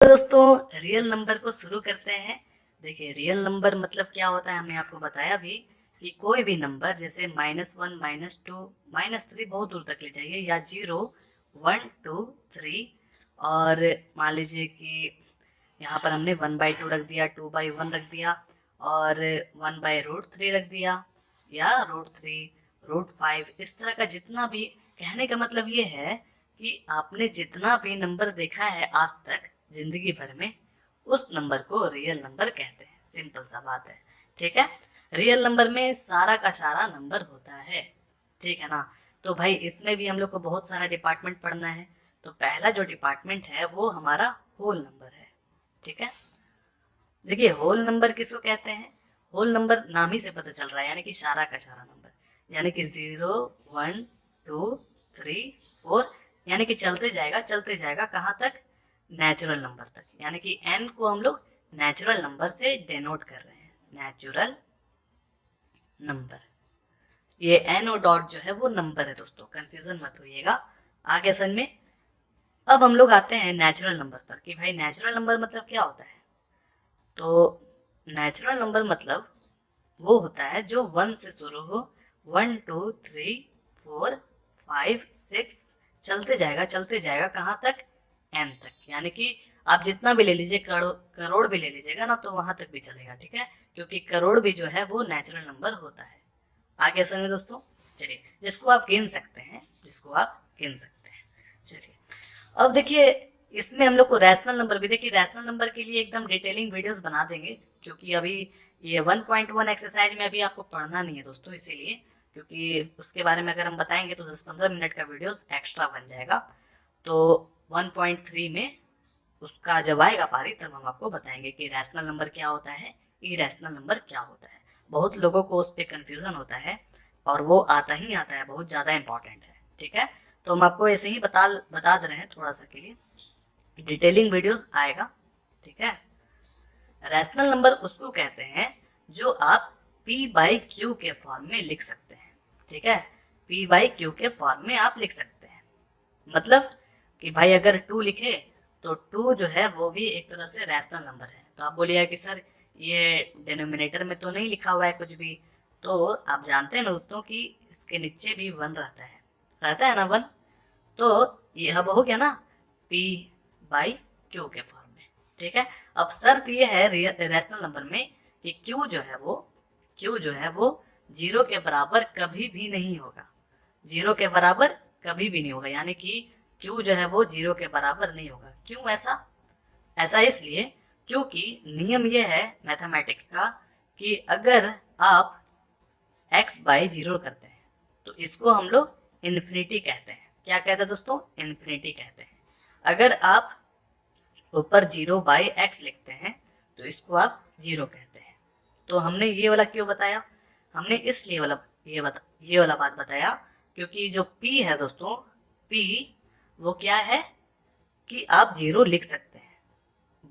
तो दोस्तों real number को शुरू करते हैं। देखिए रियल नंबर मतलब क्या होता है, हमने आपको बताया भी कि कोई भी नंबर जैसे -1, -2, -3 बहुत दूर तक ले जाइए, या 0, 1, 2, 3। और मान लीजिए कि यहाँ पर हमने 1/2 रख दिया, 2/1 रख दिया, और 1/√3 रख दिया, या √3, √5। इस तरह का जितना भी, कहने का मतलब ये है कि आपने जितना भी नंबर देखा है आज तक जिंदगी भर में, उस नंबर को रियल नंबर कहते हैं। सिंपल सा बात है, ठीक है। रियल नंबर में सारा का सारा नंबर होता है, ठीक है ना। तो भाई इसमें भी हम लोग को बहुत सारा डिपार्टमेंट पढ़ना है। तो पहला जो डिपार्टमेंट है वो हमारा होल नंबर है, ठीक है। देखिए होल नंबर किसको कहते हैं? होल नंबर नाम ही से पता चल रहा है, यानी कि सारा का सारा नंबर, यानी कि 0, 1, 2, 3, 4, यानी कि चलते जाएगा कहाँ तक? नेचुरल नंबर तक। यानी कि एन को हम लोग नेचुरल नंबर से डेनोट कर रहे हैं, नेचुरल नंबर। ये एन और डॉट जो है वो नंबर है दोस्तों, कंफ्यूजन मत होइएगा आगे समझ में। अब हम लोग आते हैं नेचुरल नंबर पर कि भाई नेचुरल नंबर मतलब क्या होता है। तो नेचुरल नंबर मतलब वो होता है जो 1 से शुरू हो, 1, 2, 3, 4, 5, 6, चलते जाएगा कहाँ तक? एन तक। यानी कि आप जितना भी ले लीजिए, करोड़ करोड़ भी ले लीजिएगा ना, तो वहां तक भी चलेगा, ठीक है। क्योंकि करोड़ भी जो है वो नेचुरल नंबर होता है। आगे समझे दोस्तों। चलिए, जिसको आप गिन सकते हैं, जिसको आप गिन सकते हैं। चलिए अब देखिए, इसमें हम लोग को रैशनल नंबर भी, देखिए रैशनल नंबर के लिए एकदम डिटेलिंग वीडियोस बना देंगे, क्योंकि अभी ये 1.1 एक्सरसाइज में अभी आपको पढ़ना नहीं है दोस्तों, इसीलिए। क्योंकि उसके बारे में अगर हम बताएंगे तो 10-15 मिनट का वीडियोस एक्स्ट्रा बन जाएगा। तो 1.3 में उसका जब आएगा पारी, तब हम आपको बताएंगे कि रैशनल नंबर क्या होता है, इरेशनल नंबर क्या होता है। बहुत लोगों को उस पर कंफ्यूजन होता है, और वो आता ही आता है, बहुत ज़्यादा इंपॉर्टेंट है, ठीक है। तो हम आपको ऐसे ही बता दे रहे हैं थोड़ा सा के लिए, डिटेलिंग वीडियोस आएगा, ठीक है। रैशनल नंबर उसको कहते हैं जो आप p/q के फॉर्म में लिख सकते हैं, ठीक है। p/q के फॉर्म में आप लिख सकते हैं, मतलब कि भाई अगर 2 लिखे तो 2 जो है वो भी एक तरह से रैशनल नंबर है। तो आप बोलिएगा कि सर ये डिनोमिनेटर में तो नहीं लिखा हुआ है कुछ भी। तो आप जानते हैं ना दोस्तों कि इसके नीचे भी 1 रहता है ना 1। तो ये अब हो गया ना p/q के फॉर्म में, ठीक है। अब शर्त ये है रैशनल नंबर में कि q जो है वो 0 के बराबर कभी भी नहीं होगा, 0 के बराबर कभी भी नहीं होगा। यानी कि q जो है वो 0 के बराबर नहीं होगा। क्यों ऐसा? ऐसा इसलिए क्योंकि नियम यह है मैथमेटिक्स का कि अगर आप x/0 करते हैं तो इसको हम लोग इन्फिनिटी कहते हैं। क्या कहते हैं दोस्तों? इन्फिनिटी कहते हैं। अगर आप ऊपर 0/x लिखते हैं तो इसको आप 0 कहते हैं। तो हमने ये वाला क्यों बताया? हमने इसलिए ये वाला बात बताया क्योंकि जो p है दोस्तों, p वो क्या है कि आप 0 लिख सकते हैं,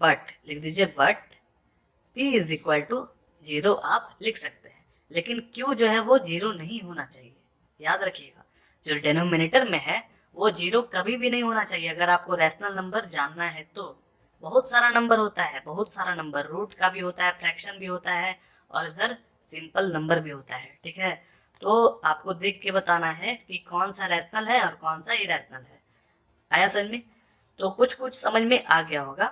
बट लिख दीजिए, बट p=0 आप लिख सकते हैं, लेकिन q जो है वो 0 नहीं होना चाहिए। याद रखिएगा, जो डिनोमिनेटर में है वो 0 कभी भी नहीं होना चाहिए। अगर आपको रैशनल नंबर जानना है तो बहुत सारा नंबर होता है, बहुत सारा नंबर, रूट का भी होता है, फ्रैक्शन भी होता है, और इधर सिंपल नंबर भी होता है, ठीक है। तो आपको देख के बताना है कि कौन सा रैशनल है और कौन सा इरेशनल है। आया समझ में? तो कुछ कुछ समझ में आ गया होगा,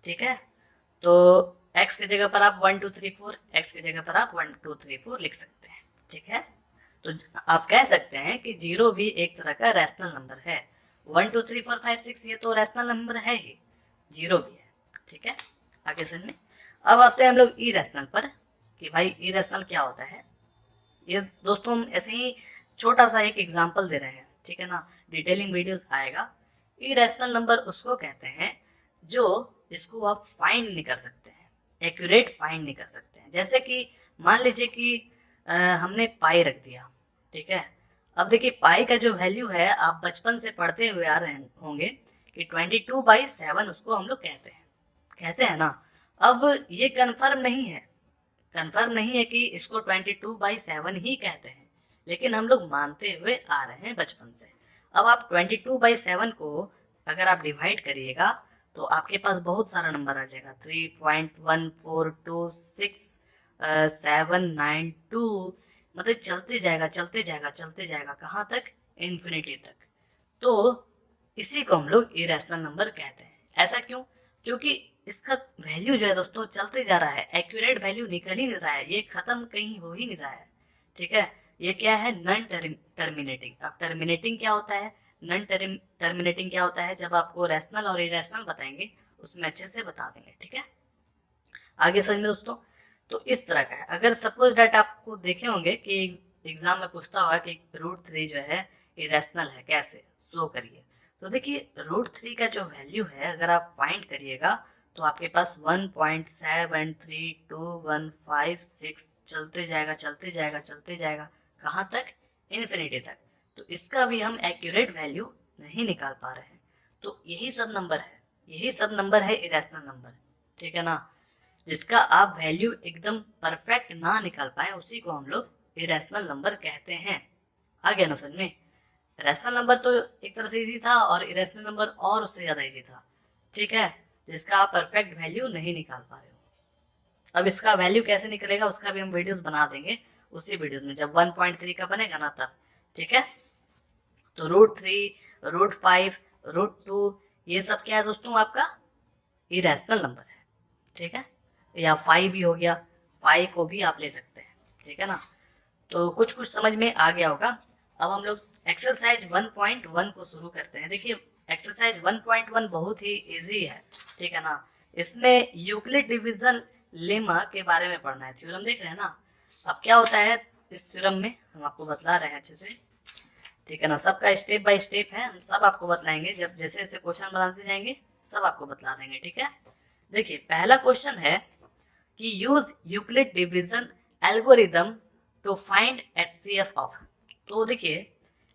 ठीक है। तो x की जगह पर आप 1, 2, 3, 4, x की जगह पर आप 1, 2, 3, 4 लिख सकते हैं, ठीक है। तो आप कह सकते हैं कि 0 भी एक तरह का रैशनल नंबर है। 1, 2, 3, 4, 5, 6 ये तो रैशनल नंबर है ही, 0 भी है, ठीक है। आगे समझ में। अब आते हैं हम लोग इरेशनल पर कि भाई इरेशनल क्या होता है। ये दोस्तों हम ऐसे ही छोटा सा एक एग्जाम्पल दे रहे हैं, ठीक है ना। डिटेलिंग वीडियोस आएगा। इरेशनल नंबर उसको कहते हैं जो जिसको आप फाइंड नहीं कर सकते हैं, एक्यूरेट फाइंड नहीं कर सकते हैं। जैसे कि मान लीजिए कि हमने पाई रख दिया, ठीक है। अब देखिए पाई का जो वैल्यू है, आप बचपन से पढ़ते हुए आ रहे होंगे कि 22/7 उसको हम लोग कहते हैं ना। अब ये कंफर्म नहीं है कि इसको 22/7 ही कहते हैं, लेकिन हम लोग मानते हुए आ रहे हैं बचपन से। अब आप 22/7 को अगर आप डिवाइड करिएगा तो आपके पास बहुत सारा नंबर आ जाएगा, 3.1426 792, मतलब चलते जाएगा चलते जाएगा चलते जाएगा, कहाँ तक? इन्फिनिटी तक। तो इसी को हम लोग इरेशनल नंबर कहते हैं। ऐसा क्यों? क्योंकि इसका वैल्यू जो है दोस्तों चलते जा रहा है, एक्यूरेट वैल्यू निकल ही नहीं रहा है, ये खत्म कहीं हो ही नहीं रहा है। ठीक है, ये क्या है? Non terminating. अब टर्मिनेटिंग क्या होता है, नॉन टर्मिनेटिंग क्या होता है, जब आपको रैशनल और इरेशनल बताएंगे उसमें अच्छे से बता देंगे। ठीक है, आगे समझ में दोस्तों। तो इस तरह का है। अगर सपोज डेट आपको देखे होंगे कि एग्जाम में पूछता हुआ कि √3 जो है इरेशनल है, कैसे शो करिए। तो देखिए √3 का जो वैल्यू है अगर आप फाइंड करिएगा तो आपके पास 1.732156 चलते जाएगा चलते जाएगा चलते जाएगा, कहाँ तक? इन्फिनिटी तक। तो इसका भी हम एक्यूरेट वैल्यू नहीं निकाल पा रहे हैं। तो यही सब नंबर है, यही सब नंबर है इरेशनल नंबर। ठीक है ना, जिसका आप वैल्यू एकदम परफेक्ट ना निकाल पाए उसी को हम लोग इरेशनल नंबर कहते हैं। आ गया ना समझ में? रैशनल नंबर तो एक तरह से इजी था और इरेशनल नंबर और उससे ज्यादा इजी था। ठीक है, जिसका आप परफेक्ट वैल्यू नहीं निकाल पा रहे हो। अब इसका वैल्यू कैसे निकलेगा उसका भी हम वीडियोस बना देंगे उसी वीडियोस में, जब 1.3 का बनेगा ना तब। ठीक है, तो √3 √5 √2 ये सब क्या है दोस्तों? आपका इरेशनल नंबर है। ठीक है, या 5 भी हो गया, 5 को भी आप ले सकते हैं। ठीक है ना, तो कुछ कुछ समझ में आ गया होगा। अब हम लोग एक्सरसाइज 1.1 को शुरू करते हैं। देखिए एक्सरसाइज 1.1 बहुत ही इजी है। ठीक है ना, इसमें यूक्लिड डिवीजन लेमा के बारे में पढ़ना है। थ्योरम देख रहे हैं ना। अब क्या होता है इस थ्योरम में, हम आपको बतला रहे हैं अच्छे से। ठीक है ना, सबका स्टेप बाय स्टेप है, हम सब आपको बतलाएंगे, जब जैसे जैसे क्वेश्चन बनाते जाएंगे सब आपको बतला देंगे। ठीक है, देखिए पहला क्वेश्चन है कि use Euclid division algorithm to find HCF of. तो देखिए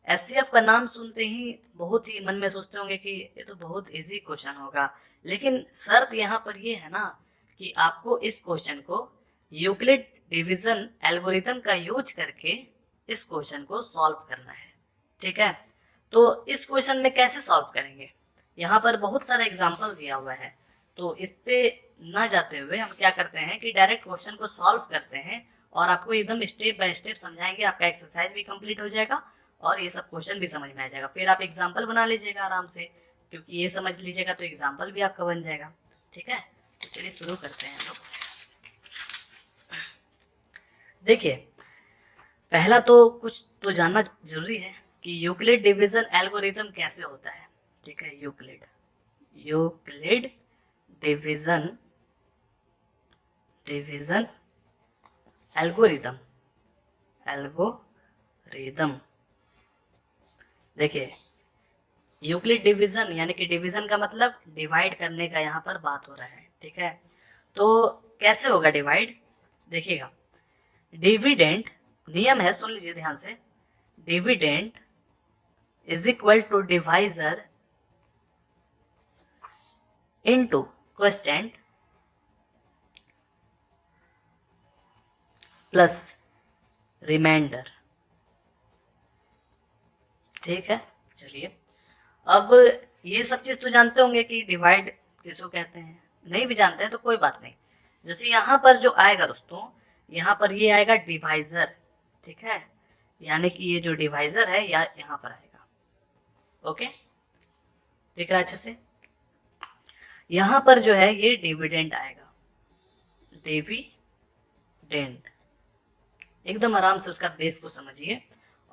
HCF का नाम सुनते ही बहुत ही मन में सोचते होंगे कि ये तो बहुत इजी क्वेश्चन होगा, लेकिन शर्त यहाँ पर ये है ना कि आपको इस क्वेश्चन को यूक्लिड डिवीजन एल्गोरिदम का यूज करके इस क्वेश्चन को सॉल्व करना है। ठीक है, तो इस क्वेश्चन में कैसे सॉल्व करेंगे, यहाँ पर बहुत सारा एग्जाम्पल दिया हुआ है। तो इस पे ना जाते हुए हम क्या करते हैं कि डायरेक्ट क्वेश्चन को सॉल्व करते हैं और आपको एकदम स्टेप बाय स्टेप समझाएंगे। आपका एक्सरसाइज भी कंप्लीट हो जाएगा और ये सब क्वेश्चन भी समझ में आ जाएगा। फिर आप एग्जाम्पल बना लीजिएगा आराम से, क्योंकि ये समझ लीजिएगा तो एग्जाम्पल भी आपका बन जाएगा। ठीक है, तो चलिए शुरू करते हैं लोग। देखिए पहला तो कुछ तो जानना जरूरी है कि यूक्लिड डिवीजन एल्गोरिथम कैसे होता है। ठीक है, यूक्लिड डिवीजन एल्गोरिदम देखिए यूक्लिड डिवीजन यानी कि डिवीजन का मतलब डिवाइड करने का यहाँ पर बात हो रहा है। ठीक है, तो कैसे होगा डिवाइड? देखिएगा डिविडेंड नियम है, सुन लीजिए ध्यान से। Dividend is equal to divisor into quotient plus remainder. ठीक है, चलिए अब ये सब चीज तो जानते होंगे कि डिवाइड किसको कहते हैं। नहीं भी जानते हैं तो कोई बात नहीं। जैसे यहाँ पर जो आएगा दोस्तों, यहाँ पर ये आएगा डिवाइजर। ठीक है, यानी कि ये जो डिवाइजर है या यहाँ पर आएगा। ओके, दिख रहा है अच्छे से? यहाँ पर जो है ये डिविडेंड आएगा, डिविडेंड। एकदम आराम से उसका बेस को समझिए।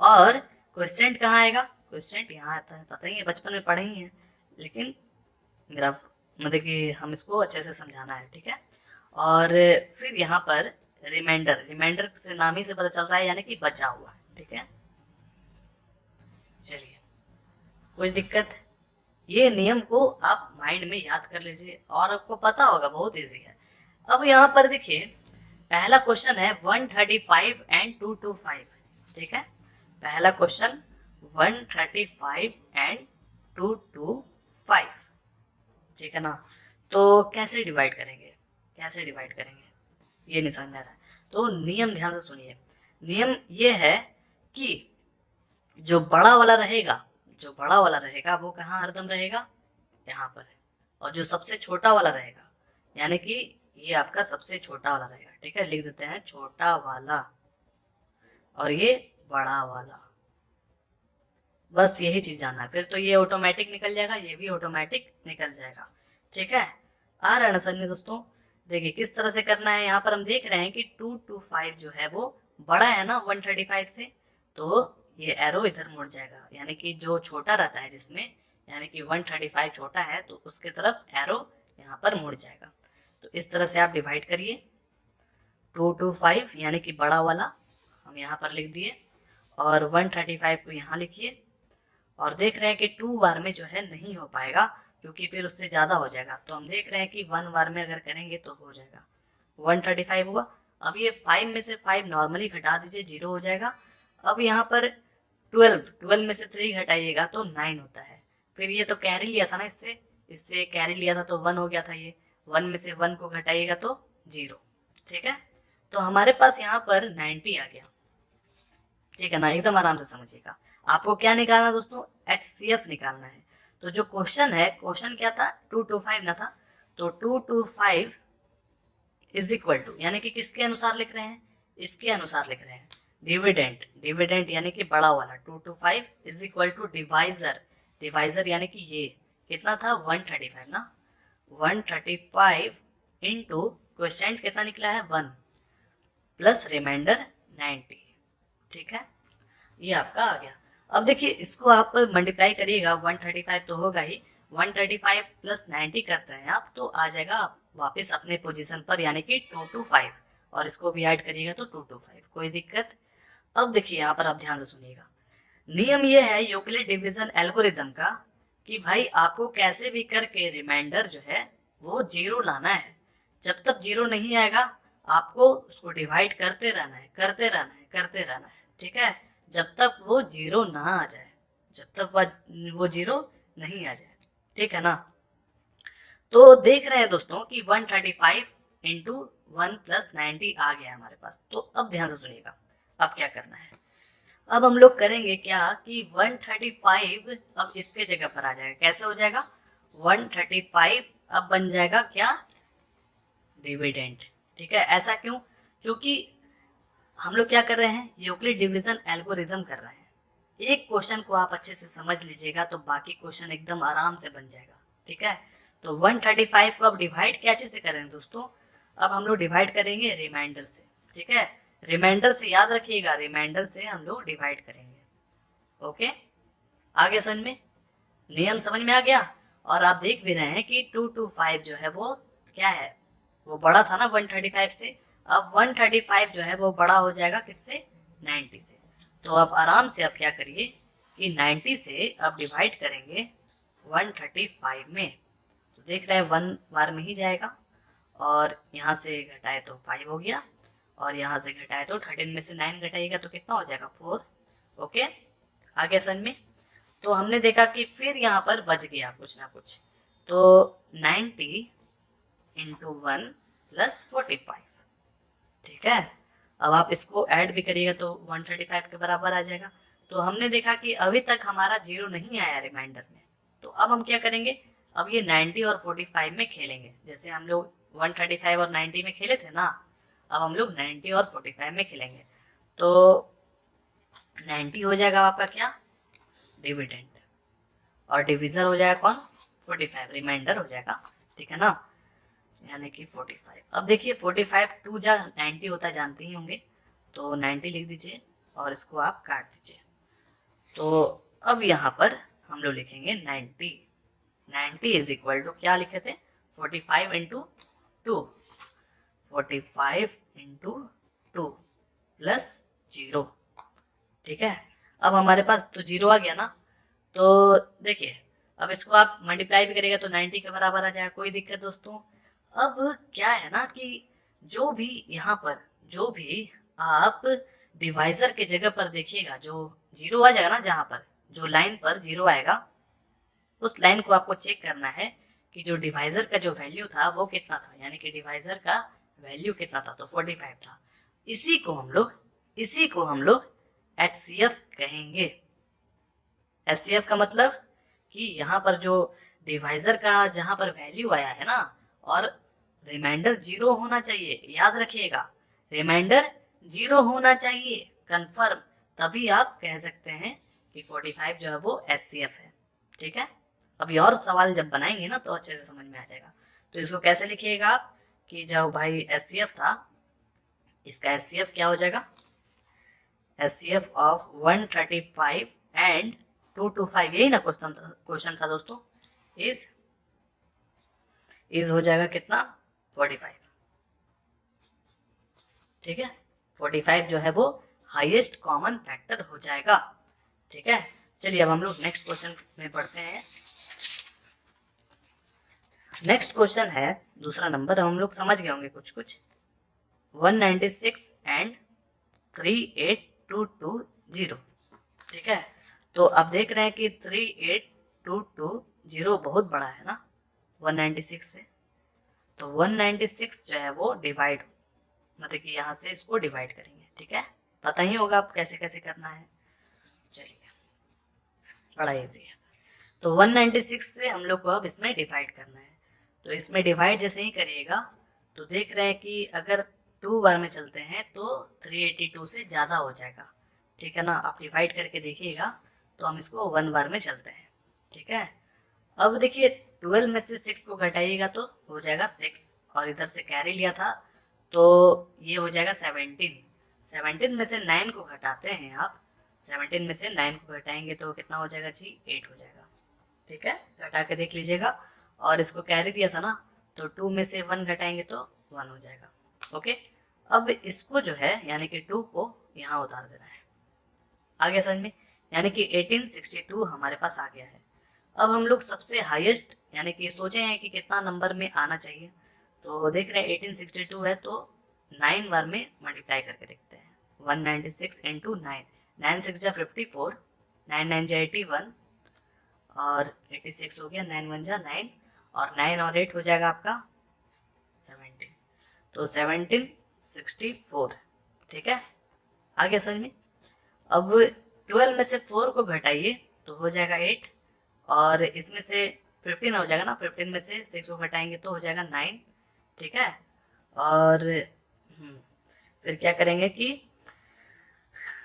और क्वोशिएंट कहाँ आएगा? क्वोशिएंट यहाँ आता है, पता ही है, बचपन में पढ़े ही है, लेकिन मेरा मतलब कि हम इसको अच्छे से समझाना है। ठीक है, और फिर यहाँ पर रिमाइंडर से नाम ही से पता चल रहा है, यानी कि बचा हुआ। ठीक है, चलिए कोई दिक्कत? ये नियम को आप माइंड में याद कर लीजिए और आपको पता होगा, बहुत इजी है। अब यहाँ पर देखिए पहला क्वेश्चन है 135 एंड 225। ठीक है, पहला क्वेश्चन 135 एंड 225। ठीक है ना, तो कैसे डिवाइड करेंगे ये नहीं समझ में आ रहा है। तो नियम ध्यान से सुनिए। नियम ये है कि जो बड़ा वाला रहेगा वो कहाँ हरदम रहेगा? यहाँ पर। और जो सबसे छोटा वाला रहेगा यानी कि ये आपका सबसे छोटा वाला रहेगा, ठीक है, लिख देते हैं छोटा वाला और ये बड़ा वाला। बस यही चीज जानना है, फिर तो ये ऑटोमेटिक निकल जाएगा, ये भी ऑटोमेटिक निकल जाएगा, ठीक है। आ रहा है ना समझ में दोस्तों? देखिए किस तरह से करना है। यहाँ पर हम देख रहे हैं कि 225 जो है वो बड़ा है ना 135 से, तो ये एरो इधर मुड़ जाएगा, यानी कि जो छोटा रहता है जिसमें, यानी कि 135 छोटा है तो उसके तरफ एरो यहाँ पर मुड़ जाएगा। तो इस तरह से आप डिवाइड करिए 225 यानी कि बड़ा वाला हम यहाँ पर लिख दिए और 135 को यहाँ लिखिए। और देख रहे हैं कि 2 बार में जो है नहीं हो पाएगा क्योंकि फिर उससे ज़्यादा हो जाएगा, तो हम देख रहे हैं कि 1 बार में अगर करेंगे तो हो जाएगा। 135 हुआ। अब ये 5 में से 5 नॉर्मली घटा दीजिए, 0 हो जाएगा। अब यहाँ पर 12 में से 3 घटाइएगा तो 9 होता है। फिर ये तो कैरी लिया था ना, इससे कैरी लिया था तो 1 हो गया था। ये 1 में से 1 को घटाइएगा तो 0, ठीक है। तो हमारे पास यहाँ पर 90 आ गया, ठीक है ना, एकदम आराम से समझिएगा। आपको क्या निकालना है दोस्तों? HCF निकालना है। तो जो क्वेश्चन है, क्वेश्चन क्या था? 225 ना था, तो 225 इज इक्वल टू, यानी कि किसके अनुसार लिख रहे हैं? इसके अनुसार लिख रहे हैं, डिविडेंड। डिविडेंड यानी कि बड़ा वाला 225 is equal to divisor. Divisor यानी कि ये कितना था? 135 ना, 135 इंटू क्वेश्चन कितना निकला है? 1 प्लस रिमाइंडर 90, ठीक है, ये आपका आ गया। अब देखिए इसको आप मल्टीप्लाई करिएगा, 135 तो होगा ही, 135 प्लस 90 करते हैं आप तो आ जाएगा आप वापस अपने पोजीशन पर, यानी कि 225, और इसको भी ऐड करिएगा तो 225, कोई दिक्कत। अब देखिए यहाँ पर आप ध्यान से सुनिएगा, नियम ये है यूक्लिड डिवीजन एल्गोरिदम का कि भाई आपको कैसे भी करके रिमाइंडर जो है वो 0 लाना है। जब तक 0 नहीं आएगा आपको उसको डिवाइड करते रहना है, करते रहना है, करते रहना है, ठीक है, जब तक वो 0 ना आ जाए, जब तक वो 0 नहीं आ जाए, ठीक है ना। तो देख रहे हैं दोस्तों कि 135 इंटू 1 प्लस 90 आ गया हमारे पास। तो अब ध्यान से सुनिएगा, अब क्या करना है। अब हम लोग करेंगे क्या कि 135 अब इसके जगह पर आ जाएगा। कैसे हो जाएगा? 135 अब बन जाएगा क्या? डिविडेंड, ठीक है। ऐसा क्यों? क्योंकि हम लोग क्या कर रहे हैं? यूक्लिड डिवीजन एल्गोरिथम कर रहे हैं। एक क्वेश्चन को आप अच्छे से समझ लीजिएगा तो बाकी क्वेश्चन एकदम आराम से बन जाएगा, ठीक है। तो 135 को अब डिवाइड क्या चीज से करेंगे दोस्तों? अब हम लोग डिवाइड करेंगे रिमाइंडर से, ठीक है। रिमाइंडर से याद रखिएगा, रिमाइंडर से हम लोग डिवाइड करेंगे। ओके, आ गया समझ में? नियम समझ में आ गया। और आप देख भी रहे हैं कि 225 जो है वो क्या है? वो बड़ा था ना 135 से। अब 135 जो है वो बड़ा हो जाएगा किससे? 90 से। तो आप आराम से अब क्या करिए कि 90 से अब डिवाइड करेंगे 135 में, तो देख रहे हैं 1 बार में ही जाएगा, और यहाँ से घटाए तो 5 हो गया, और यहाँ से घटाए तो 13 में से 9 घटाइएगा तो कितना हो जाएगा? 4। ओके, आ गया समझ में? तो हमने देखा कि फिर यहाँ पर बच गया कुछ ना कुछ, तो 90 इंटू 1 प्लस 45, ठीक है। अब आप इसको ऐड भी करिएगा तो 135 के बराबर आ जाएगा। तो हमने देखा कि अभी तक हमारा 0 नहीं आया रिमाइंडर में, तो अब हम क्या करेंगे? अब ये 90 और 45 में खेलेंगे, जैसे हम लोग 135 और 90 में खेले थे ना, अब हम लोग 90 और 45 में खेलेंगे। तो 90 हो जाएगा आपका क्या? डिविडेंड, और डिविजर हो जाएगा कौन? 45, रिमाइंडर हो जाएगा, ठीक है ना, यानी कि 45। अब देखिए 45 2 जा 90 होता है, जानते ही होंगे, तो 90 लिख दीजिए और इसको आप काट दीजिए। तो अब यहाँ पर हम लोग लिखेंगे 90। 90 इज इक्वल टू क्या लिखे थे? 45 इंटू 2, 45 इंटू 2 प्लस 0, ठीक है। अब हमारे पास तो 0 आ गया ना, तो देखिए अब इसको आप मल्टीप्लाई भी करेगा तो 90 के बराबर आ जाएगा, कोई दिक्कत दोस्तों। अब क्या है ना कि जो भी यहाँ पर जो भी आप डिवाइजर के जगह पर देखिएगा, जो 0 आ जाएगा ना, जहाँ पर जो लाइन पर 0 आएगा उस लाइन को आपको चेक करना है कि जो डिवाइजर का जो वैल्यू था वो कितना था, यानी कि डिवाइजर का वैल्यू कितना था, तो 45 था। इसी को हम लोग HCF कहेंगे। HCF का मतलब कि यहाँ पर जो डिवाइजर का जहां पर वैल्यू आया है ना, और रिमाइंडर 0 होना चाहिए, याद रखिएगा, रिमाइंडर 0 होना चाहिए कंफर्म, तभी आप कह सकते हैं कि 45 जो है वो एचसीएफ है। ठीक है, अभी और सवाल जब बनाएंगे ना तो अच्छे से समझ में आ जाएगा। तो इसको कैसे लिखिएगा आप कि जो भाई एचसीएफ था, इसका एचसीएफ क्या हो जाएगा, एचसीएफ ऑफ 135 एंड 225, यही ना क्वेश्चन था दोस्तों, इज हो जाएगा कितना 45। ठीक है, 45 जो है वो हाईएस्ट कॉमन फैक्टर हो जाएगा। ठीक है, चलिए अब हम लोग नेक्स्ट क्वेश्चन में पढ़ते हैं। नेक्स्ट क्वेश्चन है दूसरा नंबर, हम लोग समझ गए होंगे कुछ कुछ, 196 एंड 38220। ठीक है, तो अब देख रहे हैं कि 38220 बहुत बड़ा है ना 196 से, तो 196 जो है वो डिवाइड, मतलब कि यहाँ से इसको डिवाइड करेंगे। ठीक है, पता ही होगा आप कैसे कैसे करना है, चलिए बड़ा इजी है। तो 196 से हम लोग को अब इसमें डिवाइड करना है, तो इसमें डिवाइड जैसे ही करिएगा तो देख रहे हैं कि अगर 2 बार में चलते हैं तो 382 से ज़्यादा हो जाएगा। ठीक है ना, आप डिवाइड करके देखिएगा, तो हम इसको 1 बार में चलते हैं। ठीक है, अब देखिए 12 में से 6 को घटाइएगा तो हो जाएगा 6, और इधर से कैरी लिया था तो ये हो जाएगा 17। 17 में से 9 को घटाते हैं आप, 17 में से 9 को घटाएंगे तो कितना हो जाएगा जी, 8 हो जाएगा। ठीक है, घटा के देख लीजिएगा, और इसको कैरी दिया था ना, तो 2 में से 1 घटाएंगे तो 1 हो जाएगा। ओके, अब इसको जो है यानी कि 2 को यहाँ उतार देना है। आ गया समझ में, यानी कि 1862 हमारे पास आ गया है। अब हम लोग सबसे हाईएस्ट यानी कि सोचे हैं कि कितना नंबर में आना चाहिए, तो देख रहे हैं 1862 है तो 9 बार में मल्टीप्लाई करके देखते हैं। 196 इंटू 9, 9 6 जा 54, 9 9 जा 81, और 86 हो गया, 9 1 जा 9, और 9 और 8 हो जाएगा आपका 17, तो 1764। ठीक है, आगे समझ में। अब 12 में से 4 को घटाइए तो हो जाएगा 8, और इसमें से 15 हो जाएगा ना, 15 में से 6 को घटाएंगे तो हो जाएगा 9। ठीक है, और फिर क्या करेंगे कि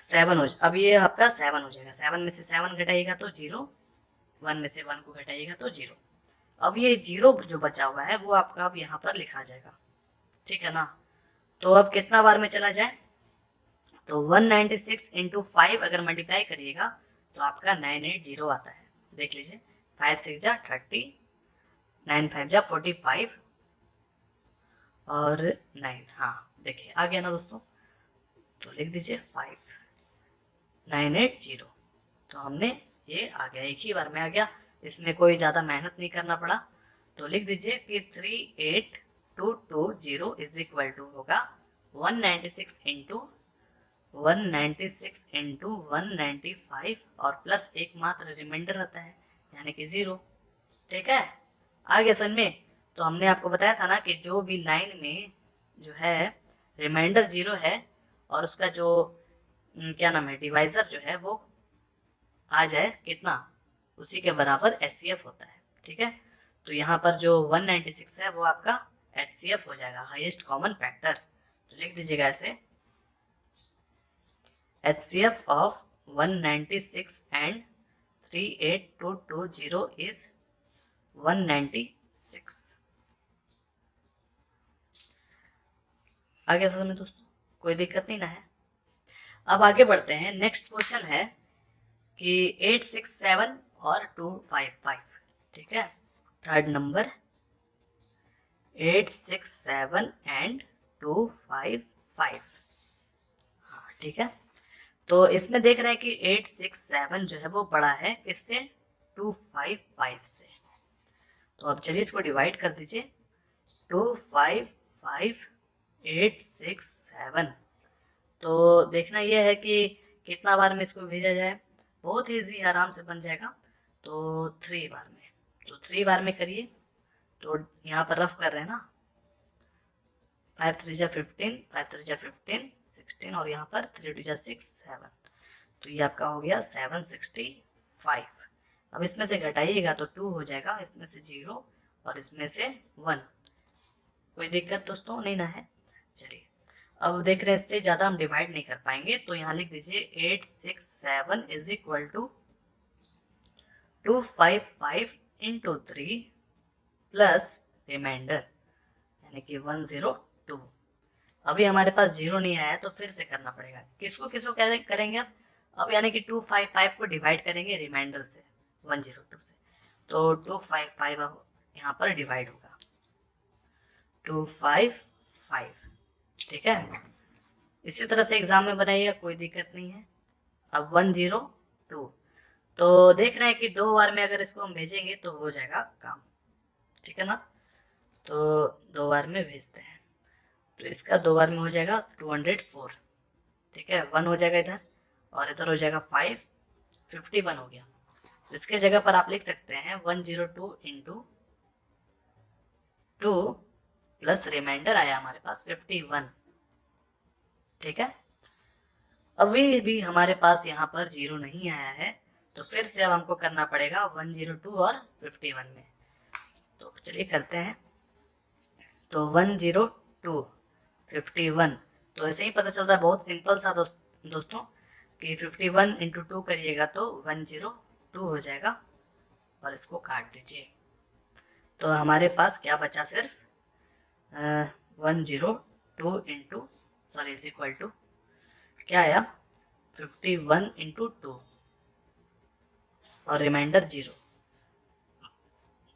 7 हो, अब ये आपका 7 हो जाएगा, 7 में से 7 घटाइएगा तो 0, 1 में से 1 को घटाइएगा तो 0। अब ये 0 जो बचा हुआ है वो आपका अब यहाँ पर लिखा जाएगा। ठीक है ना, तो अब कितना बार में चला जाए, तो 196 इंटू 5 अगर मल्टीप्लाई करिएगा तो आपका 980 आता है। देख लीजिए, 5 6 जा 30, 9 5 जा 45, और 9, हाँ देखिए आ गया ना दोस्तों, तो लिख दीजिए 5980। तो हमने ये आ गया, एक ही बार में आ गया, इसमें कोई ज़्यादा मेहनत नहीं करना पड़ा। तो लिख दीजिए कि 38220 इज इक्वल टू होगा 196 इंटू 195, और प्लस एक मात्र रिमाइंडर रहता है यानी कि 0। ठीक है, आगे समझ में। तो हमने आपको बताया था ना कि जो भी लाइन में जो है रिमाइंडर 0 है और उसका जो क्या नाम है डिवाइजर जो है वो आ जाए कितना, उसी के बराबर एचसीएफ होता है। ठीक है, तो यहाँ पर जो 196 है वो आपका एचसीएफ हो जाएगा, हाईएस्ट कॉमन फैक्टर। तो लिख दीजिएगा ऐसे, HCF of 196 and 38220 is 196। आगे समझ दोस्तों, कोई दिक्कत नहीं ना है। अब आगे बढ़ते हैं, नेक्स्ट क्वेश्चन है कि 867 और 255। ठीक है, थर्ड नंबर 867 एंड 255। हाँ ठीक है, तो इसमें देख रहे हैं कि 867 जो है वो बड़ा है किससे, 255 से। तो अब चलिए इसको डिवाइड कर दीजिए, 255 867। तो देखना यह है कि कितना बार में इसको भेजा जाए, बहुत ईजी आराम से बन जाएगा। तो 3 बार में, तो 3 बार में करिए, तो यहाँ पर रफ कर रहे हैं ना, 5 3 जा 15, 5 3 जा 15 16, और यहाँ पर 3 2 जा 6 7, तो ये आपका हो गया 765। अब इसमें से घटाइएगा तो 2 हो जाएगा, इसमें से 0 और इसमें से 1। कोई दिक्कत दोस्तों नहीं ना है? चलिए अब देख रहे हैं इससे ज़्यादा हम डिवाइड नहीं कर पाएंगे, तो यहाँ लिख दीजिए 867 is equal to 255 into 3 plus remainder यानी कि 102। अभी हमारे पास 0 नहीं आया तो फिर से करना पड़ेगा। किसको किसको करेंगे अब यानी कि 255 को डिवाइड करेंगे रिमाइंडर से 102 से, तो 255 अब यहाँ पर डिवाइड होगा 255, ठीक है। इसी तरह से एग्जाम में बनाइएगा, कोई दिक्कत नहीं है। अब 102 तो देख रहे हैं कि 2 बार में अगर इसको हम भेजेंगे तो हो जाएगा काम, ठीक है ना। तो 2 बार में भेजते हैं तो इसका 2 बार में हो जाएगा 204, ठीक है। 1 हो जाएगा इधर और इधर हो जाएगा 5, 51 हो गया। तो इसके जगह पर आप लिख सकते हैं 102 इंटू 2 प्लस रिमाइंडर आया हमारे पास 51, ठीक है। अभी भी हमारे पास यहाँ पर 0 नहीं आया है, तो फिर से अब हमको करना पड़ेगा 102 और 51 में। तो चलिए करते हैं। तो 102 51, तो ऐसे ही पता चलता है, बहुत सिंपल सा दोस्तों कि 51 इंटू 2 करिएगा तो 102 हो जाएगा और इसको काट दीजिए। तो हमारे पास क्या बचा, सिर्फ 102 into sorry is equal to क्या आया 51 इंटू 2 और रिमाइंडर 0।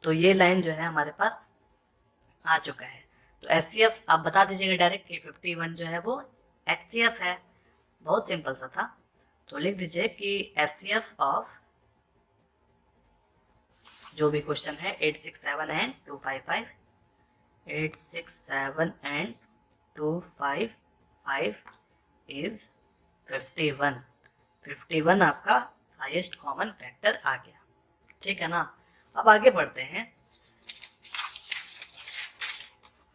तो ये लाइन जो है हमारे पास आ चुका है। तो HCF आप बता दीजिएगा डायरेक्ट कि 51 जो है वो HCF है, बहुत सिंपल सा था। तो लिख दीजिए कि HCF ऑफ जो भी क्वेश्चन है 867 एंड 255, 867 एंड 255 इज 51। 51 आपका हाईएस्ट कॉमन फैक्टर आ गया, ठीक है ना। अब आगे बढ़ते हैं,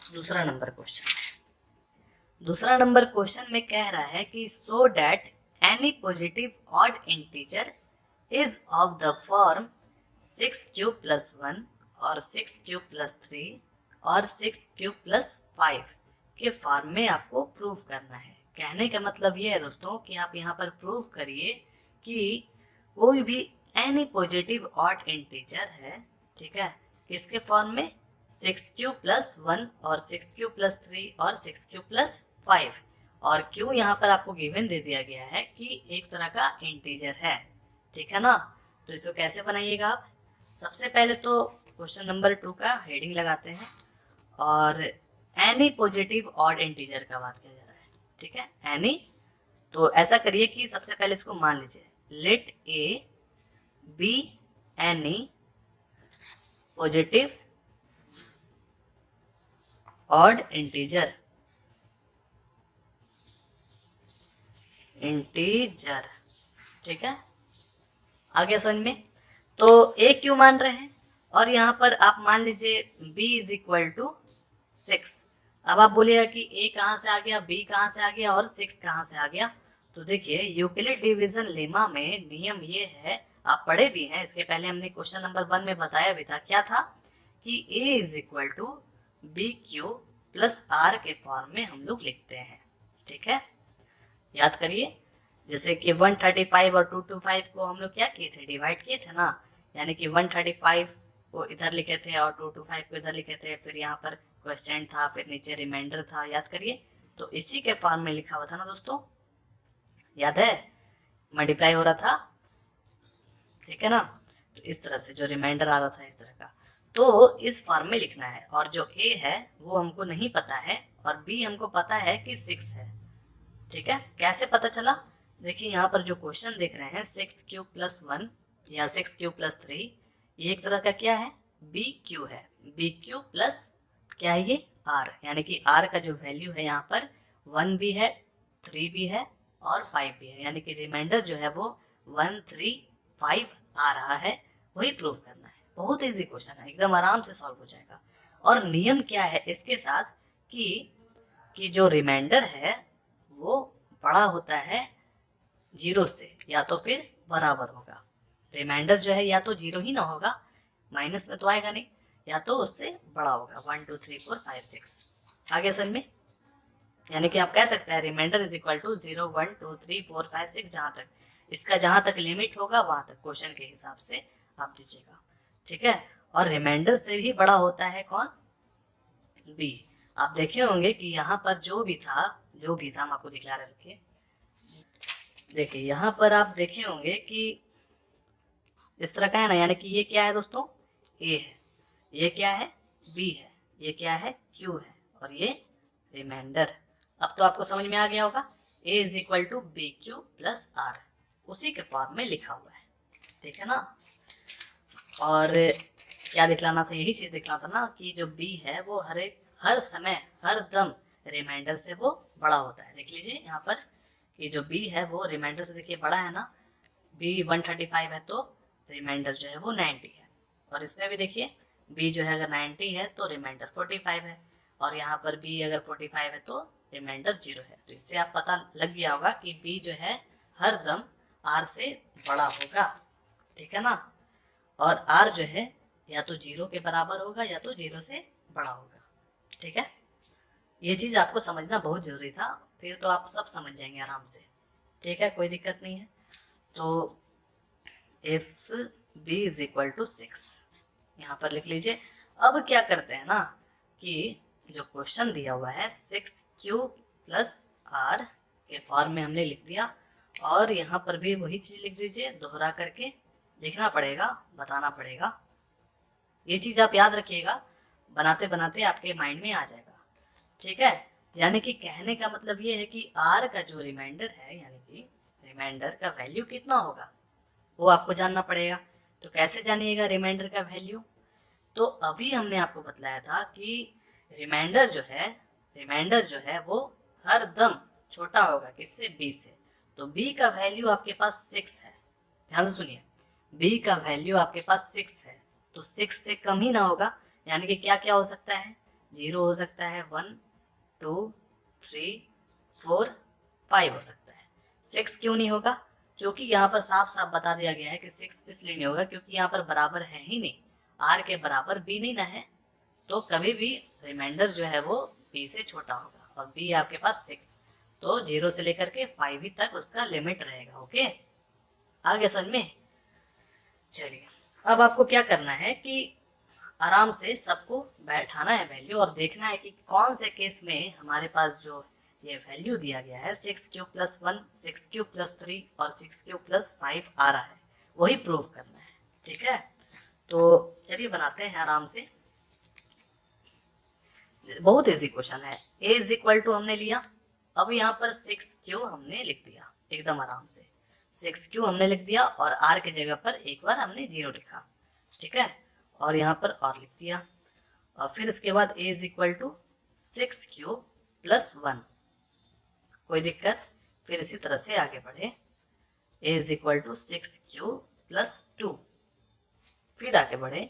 दूसरा नंबर क्वेश्चन। दूसरा नंबर क्वेश्चन में कह रहा है कि so that any positive odd integer is of the form 6 cube plus 1 और 6 क्यूब प्लस 3 और 6 क्यूब प्लस 5 के फॉर्म में आपको प्रूव करना है। कहने का मतलब ये है दोस्तों कि आप यहाँ पर प्रूव करिए कि कोई भी एनी पॉजिटिव ऑड इंटीजर है, ठीक है, किसके फॉर्म में 6 क्यूब प्लस 1 और 6 क्यूब प्लस 3 और 6 क्यूब प्लस 5। और क्यों यहाँ पर आपको गिवन दे दिया गया है कि एक तरह का इंटीजर है, ठीक है ना। तो इसको कैसे बनाइएगा आप, सबसे पहले तो क्वेश्चन नंबर 2 का हेडिंग लगाते हैं और एनी पॉजिटिव ऑड इंटीजर का बात किया जा रहा है, ठीक है, एनी। तो ऐसा करिए कि सबसे पहले इसको मान लीजिए, let a be any positive odd integer, ठीक है, आगे समझ में। तो ए क्यों मान रहे हैं और यहाँ पर आप मान लीजिए b इज इक्वल टू 6। अब आप बोलिएगा कि a कहाँ से आ गया, b कहाँ से आ गया और 6 कहाँ से आ गया। तो देखिए यूक्लिड डिवीजन लेमा में नियम ये है, आप पढ़े भी हैं, इसके पहले हमने क्वेश्चन नंबर 1 में बताया भी था, क्या था कि a is equal to B Q plus r के फॉर्म में हम लोग लिखते हैं, ठीक है। याद करिए, जैसे कि 135 और 225 को हम लोग क्या किए थे, डिवाइड किए थे ना, यानी कि 135 को इधर लिखे थे और 225 को इधर लिखे थे, फिर यहाँ पर क्वेश्चन था, फिर नीचे रिमाइंडर था, याद करिए। तो इसी के फॉर्म में लिखा हुआ था ना दोस्तों, याद है, मल्टीप्लाई हो रहा था, ठीक है ना। तो इस तरह से जो रिमाइंडर आ रहा था इस तरह का, तो इस फॉर्म में लिखना है। और जो ए है वो हमको नहीं पता है और बी हमको पता है कि 6 है, ठीक है। कैसे पता चला, देखिए यहाँ पर जो क्वेश्चन देख रहे हैं 6 क्यूब प्लस 1 या 6 क्यूब प्लस 3, ये एक तरह का क्या है, बी क्यू है। बी क्यू प्लस क्या है ये आर, यानी कि आर का जो वैल्यू है यहाँ पर 1 भी है, 3 भी है और 5 भी है, यानी कि रिमाइंडर जो है वो 135 आ रहा है, वही प्रूव करना है। बहुत इजी क्वेश्चन है, एकदम आराम से सॉल्व हो जाएगा। और नियम क्या है इसके साथ कि जो रिमाइंडर है वो बड़ा होता है 0 से या तो फिर बराबर होगा, रिमाइंडर जो है या तो 0 ही ना होगा, माइनस में तो आएगा नहीं, या तो उससे बड़ा होगा 1 2 3 4 5 6। आगे समझ में? यानी कि आप कह सकते हैं रिमाइंडर इज इक्वल टू 0 1 2 3 4 5 6, जहां तक लिमिट होगा वहां तक क्वेश्चन के हिसाब से आप दीजिएगा। ठीक है। और रिमाइंडर से भी बड़ा होता है कौन? बी। आप देखे होंगे कि यहाँ पर जो भी था हम आपको दिखला रहे, रुकिए। देखिए यहाँ पर आप देखे होंगे कि इस तरह का है ना, यानी कि ये क्या है दोस्तों? ए है, ये क्या है? बी है, ये क्या है? क्यू है, और ये रिमाइंडर। अब तो आपको समझ में आ गया होगा, A is equal to B Q plus R, उसी के फॉर्म में लिखा हुआ है। ठीक है ना। और क्या दिखलाना था? यही चीज दिखलाना था ना कि जो बी है वो हर समय हर दम रिमाइंडर से वो बड़ा होता है। देख लीजिए यहाँ पर कि जो बी है वो रिमाइंडर से देखिए बड़ा है ना, बी 135 है तो रिमाइंडर जो है वो 90 है। और इसमें भी देखिए बी जो है अगर 90 है तो रिमाइंडर 45 है, और यहाँ पर बी अगर 45 है तो रिमाइंडर 0 है। तो इससे आप पता लग गया होगा कि बी जो है हर दम आर से बड़ा होगा। ठीक है ना। और आर जो है या तो 0 के बराबर होगा या तो 0 से बड़ा होगा। ठीक है। ये चीज आपको समझना बहुत जरूरी था, फिर तो आप सब समझ जाएंगे आराम से। ठीक है, कोई दिक्कत नहीं है। तो if b is equal to 6 यहाँ पर लिख लीजिए। अब क्या करते हैं ना कि जो क्वेश्चन दिया हुआ है 6q प्लस आर के फॉर्म में हमने लिख दिया, और यहाँ पर भी वही चीज लिख दीजिए, दोहरा करके लिखना पड़ेगा, बताना पड़ेगा। ये चीज आप याद रखिएगा, बनाते बनाते आपके माइंड में आ जाएगा। ठीक है। यानी कि कहने का मतलब ये है कि आर का जो रिमाइंडर है, यानी कि रिमाइंडर का वैल्यू कितना होगा वो आपको जानना पड़ेगा। तो कैसे जानिएगा रिमाइंडर का वैल्यू? तो अभी हमने आपको बतलाया था कि रिमाइंडर जो है वो हर दम छोटा होगा किससे? बी से। तो बी का वैल्यू आपके पास 6 है, ध्यान से सुनिए, बी का वैल्यू आपके पास 6 है, तो 6 से कम ही ना होगा। यानी कि क्या क्या हो सकता है? 0 हो सकता है, 1 2 3 4 5 हो सकता है। 6 क्यों नहीं होगा? क्योंकि यहाँ पर साफ साफ बता दिया गया है कि 6 इसलिए नहीं होगा क्योंकि यहाँ पर बराबर है ही नहीं, आर के बराबर बी नहीं ना है। तो कभी भी रिमाइंडर जो है वो बी से छोटा होगा, और बी आपके पास 6, तो 0 से लेकर के 5 ही तक उसका लिमिट रहेगा। ओके, आगे समझ में? चलिए, अब आपको क्या करना है कि आराम से सबको बैठाना है वैल्यू, और देखना है कि कौन से केस में हमारे पास जो ये वैल्यू दिया गया है 6q प्लस 1 6q प्लस 3 और 6q प्लस 5 आ रहा है, वही प्रूव करना है। ठीक है, तो चलिए बनाते हैं आराम से। बहुत इजी क्वेश्चन है। a इज इक्वल टू हमने लिया, अब यहाँ पर 6q हमने लिख दिया एकदम आराम से, 6q हमने लिख दिया, और r की जगह पर एक बार हमने 0 लिखा। ठीक है, और यहाँ पर और लिख दिया, और फिर इसके बाद a is equal to 6q plus 1, कोई दिक्कत? फिर इसी तरह से आगे बढ़े, a is equal to 6q plus 2, फिर आगे बढ़े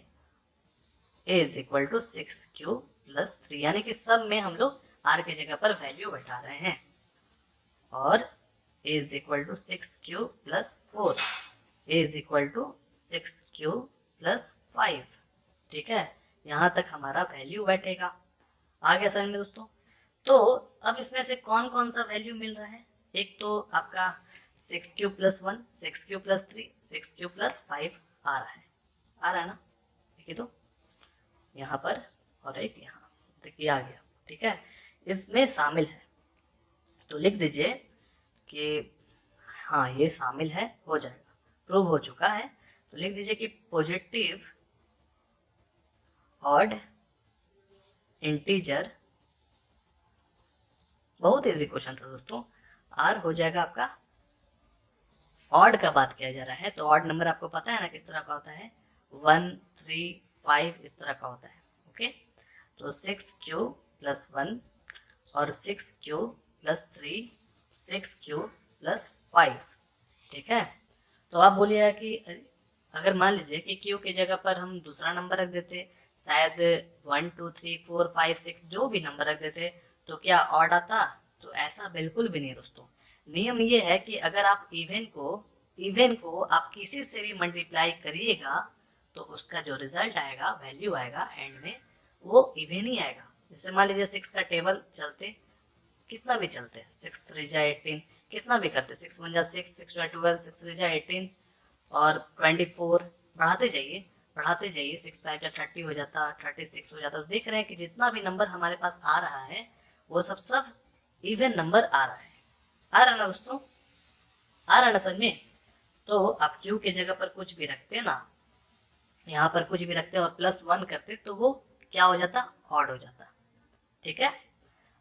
a is equal to 6q plus 3, यानी कि सब में हम लोग r की जगह पर वैल्यू बैठा रहे हैं, और a is equal to 6q plus 4, a is equal to 6q plus 5। ठीक है, यहाँ तक हमारा वैल्यू बैठेगा। आ गया समझ में दोस्तों? तो अब इसमें से कौन कौन सा वैल्यू मिल रहा है? एक तो आपका 6q plus 1 6q plus 3 6q plus 5 आ रहा है ना? देखिए तो यहाँ पर, और एक यहाँ, देखिए आ गया। ठीक है, इसमें शामिल है, तो लिख दीजिए कि हाँ ये शामिल है, हो जाएगा, प्रूव हो चुका है। तो लिख दीजिए कि पॉजिटिव ऑड इंटीजर, बहुत इजी क्वेश्चन था दोस्तों, आर हो जाएगा आपका, ऑड का बात किया जा रहा है तो ऑड नंबर आपको पता है ना किस तरह का होता है, 1 3 5 इस तरह का होता है। ओके, तो 6q प्लस 1 और 6q प्लस 3 6q प्लस 5। ठीक है, तो आप बोलिएगा कि अगर मान लीजिए कि q की जगह पर हम दूसरा नंबर रख देते, शायद 1 2 3 4 5 6 जो भी नंबर रख देते, तो क्या ऑड आता? तो ऐसा बिल्कुल भी नहीं दोस्तों। नियम ये है कि अगर आप इवन को इवन को आप किसी से भी मल्टीप्लाई करिएगा तो उसका जो रिजल्ट आएगा, वैल्यू आएगा एंड में, वो इवन ही आएगा। जैसे मान लीजिए 6 का टेबल चलते, कितना भी चलते हैं, 6 3 जा 18, कितना भी करते, 6 1 जा 6, 6 2 12, 6 3 जा 18 और 24, बढ़ाते जाइए 6 5 जा 30 हो जाता, 36 हो जाता। तो देख रहे हैं कि जितना भी नंबर हमारे पास आ रहा है वो सब इवन नंबर आ रहा है। आ रहा है ना दोस्तों, आ रहा है ना समझ में। तो आप क्यू के जगह पर कुछ भी रखते ना, यहाँ पर कुछ भी रखते और +1 करते तो वो क्या हो जाता, ऑड हो जाता। ठीक है,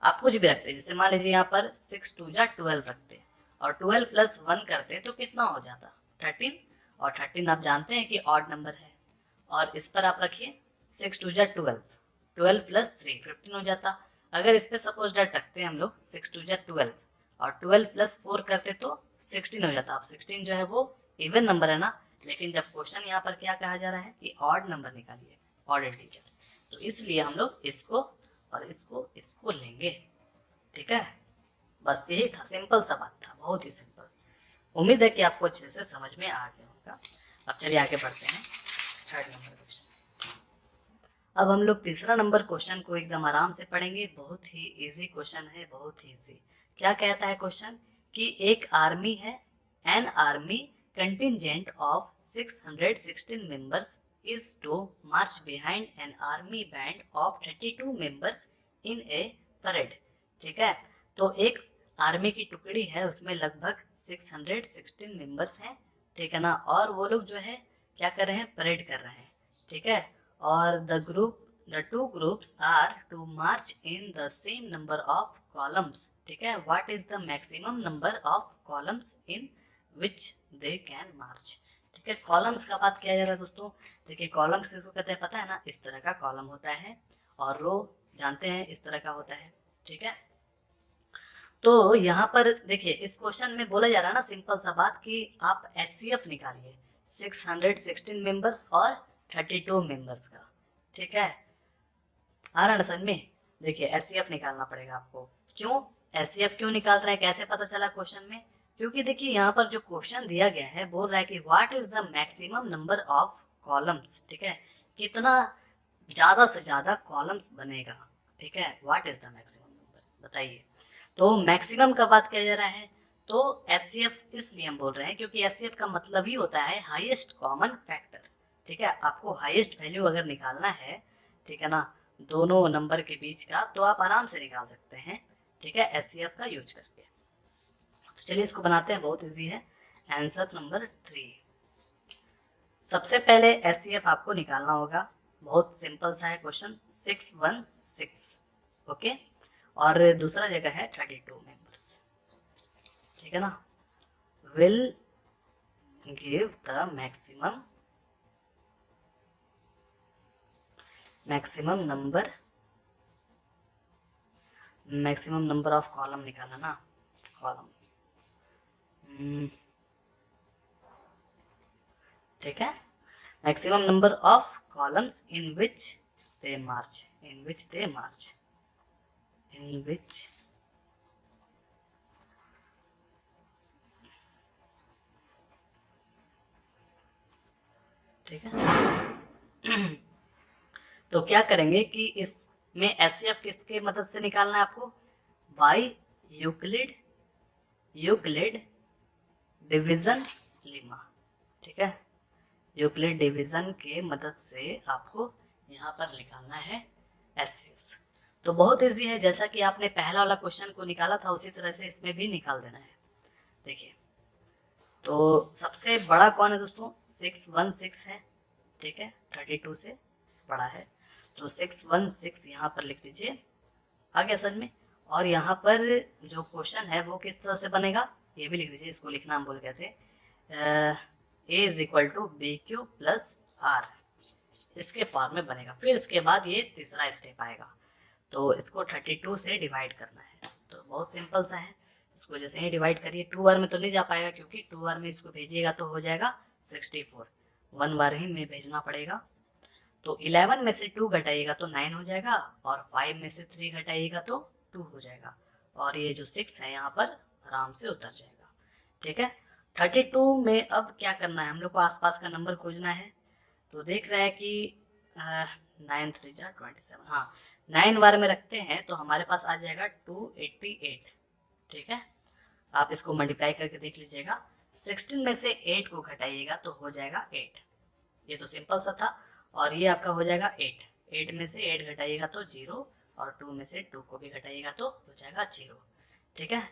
आप कुछ भी रखते, जैसे मान लीजिए यहाँ पर 6 2 जा 12 रखते और 12 + 1 करते तो कितना हो जाता, 13। और 13 आप जानते हैं कि ऑड नंबर है। और इस पर आप रखिए 6 2 जा 12, 12 + 3 15 हो जाता। अगर इस पर सपोज डेट रखते हैं हम लोग 6 2 जा 12 और 12 + 4 करते तो 16 हो जाता। अब 16 जो है वो इवन नंबर है ना, लेकिन जब क्वेश्चन यहाँ पर क्या कहा जा रहा है कि ऑड नंबर निकालिए, ऑड टीचर, तो इसलिए हम लोग इसको और इसको लेंगे। ठीक है, बस यही था, सिंपल सा बात था, बहुत ही सिंपल। उम्मीद है कि आपको अच्छे से समझ में आ गया होगा। अब चलिए आगे बढ़ते हैं, 3rd नंबर क्वेश्चन। अब हम लोग 3रा नंबर क्वेश्चन को एकदम आराम से पढ़ेंगे, बहुत ही इजी क्वेश्चन है, बहुत ही इजी। क्या कहता है क्वेश्चन कि एक आर्मी है, an army contingent of 616 members is to march behind an army band of 32 members in a parade। ठीक है, तो एक आर्मी की टुकड़ी है, उसमें लगभग 616 मेंबर्स हैं। ठीक है ना, और वो लोग जो है क्या कर रहे हैं, परेड कर रहे हैं। ठीक है, और the two groups are to march in the same number of columns। ठीक है, what is the maximum number of columns in which they can march। ठीक है, कॉलम्स का बात किया जा रहा है दोस्तों। देखिए कॉलम्स किसको कहते हैं पता है ना, इस तरह का कॉलम होता है, और रो जानते हैं इस तरह का होता है। ठीक है, तो यहाँ पर देखिए इस क्वेश्चन में बोला जा रहा है ना, सिंपल सा बात कि आप HCF निकालिए 616 मेंबर्स और 32 मेंबर्स का। ठीक है, आ रहा है ना समझ में। देखिए HCF निकालना पड़ेगा आपको। क्यों HCF क्यों निकाल रहे हैं, कैसे पता चला क्वेश्चन में, क्योंकि देखिए यहाँ पर जो क्वेश्चन दिया गया है बोल रहा है कि what is the maximum number of columns. ठीक है, कितना ज्यादा से ज्यादा कॉलम्स बनेगा। ठीक है, what is the maximum number बताइए। तो मैक्सिमम का बात किया जा रहा है, तो HCF इसलिए हम बोल रहे हैं क्योंकि HCF का मतलब ही होता है हाईएस्ट कॉमन फैक्टर। ठीक है, आपको हाईएस्ट वैल्यू अगर निकालना है, ठीक है ना, दोनों नंबर के बीच का, तो आप आराम से निकाल सकते हैं। ठीक है, HCF का यूज करके। तो चलिए इसको बनाते हैं, बहुत इजी है। Answer number 3। सबसे पहले HCF आपको निकालना होगा, बहुत सिंपल सा है क्वेश्चन, 616। ओके, और दूसरा जगह है 32 मेंबर्स। ठीक है ना, will give the maximum number of column निकाला ना, कॉलम। ठीक है, maximum number of columns in which they march, in which ठीक है। तो क्या करेंगे कि इसमें HCF किसके मदद से निकालना है आपको, बाई यूक्लिड डिवीजन लेमा। ठीक है, यूक्लिड डिवीजन के मदद से आपको यहाँ पर निकालना है HCF। तो बहुत इजी है, जैसा कि आपने पहला वाला क्वेश्चन को निकाला था उसी तरह से इसमें भी निकाल देना है। देखिए, तो सबसे बड़ा कौन है दोस्तों, 616 है। ठीक है, 32 से बड़ा है, तो 616 यहाँ पर लिख दीजिए, आ गया समझ में। और यहाँ पर जो क्वेश्चन है वो किस तरह से बनेगा ये भी लिख दीजिए, इसको लिखना हम भूल गए थे। A is equal to BQ plus R, इसके फॉर्म में बनेगा। फिर इसके बाद ये तीसरा स्टेप आएगा, तो इसको 32 से डिवाइड करना है। तो बहुत सिंपल सा है, इसको जैसे ही डिवाइड करिए, 2 बार में तो नहीं जा पाएगा क्योंकि 2 बार में इसको भेजिएगा तो हो जाएगा 64, 1 बार ही में भेजना पड़ेगा। तो 11 में से 2 घटाइएगा तो 9 हो जाएगा, और 5 में से 3 घटाइएगा तो 2 हो जाएगा, और ये जो 6 है यहाँ पर आराम से उतर जाएगा। ठीक है, 32 में अब क्या करना है, हम लोग को आसपास का नंबर खोजना है। तो देख रहे हैं कि 9 3 जा 27, हाँ 9 बार में रखते हैं तो हमारे पास आ जाएगा 288। ठीक है, आप इसको मल्टीप्लाई करके देख लीजिएगा। 16 में से 8 को घटाइएगा तो हो जाएगा 8। ये तो सिंपल सा था। और ये आपका हो जाएगा 8। 8 में से 8 घटाइएगा तो 0, और 2 में से 2 को भी घटाइएगा तो हो जाएगा 0। ठीक है,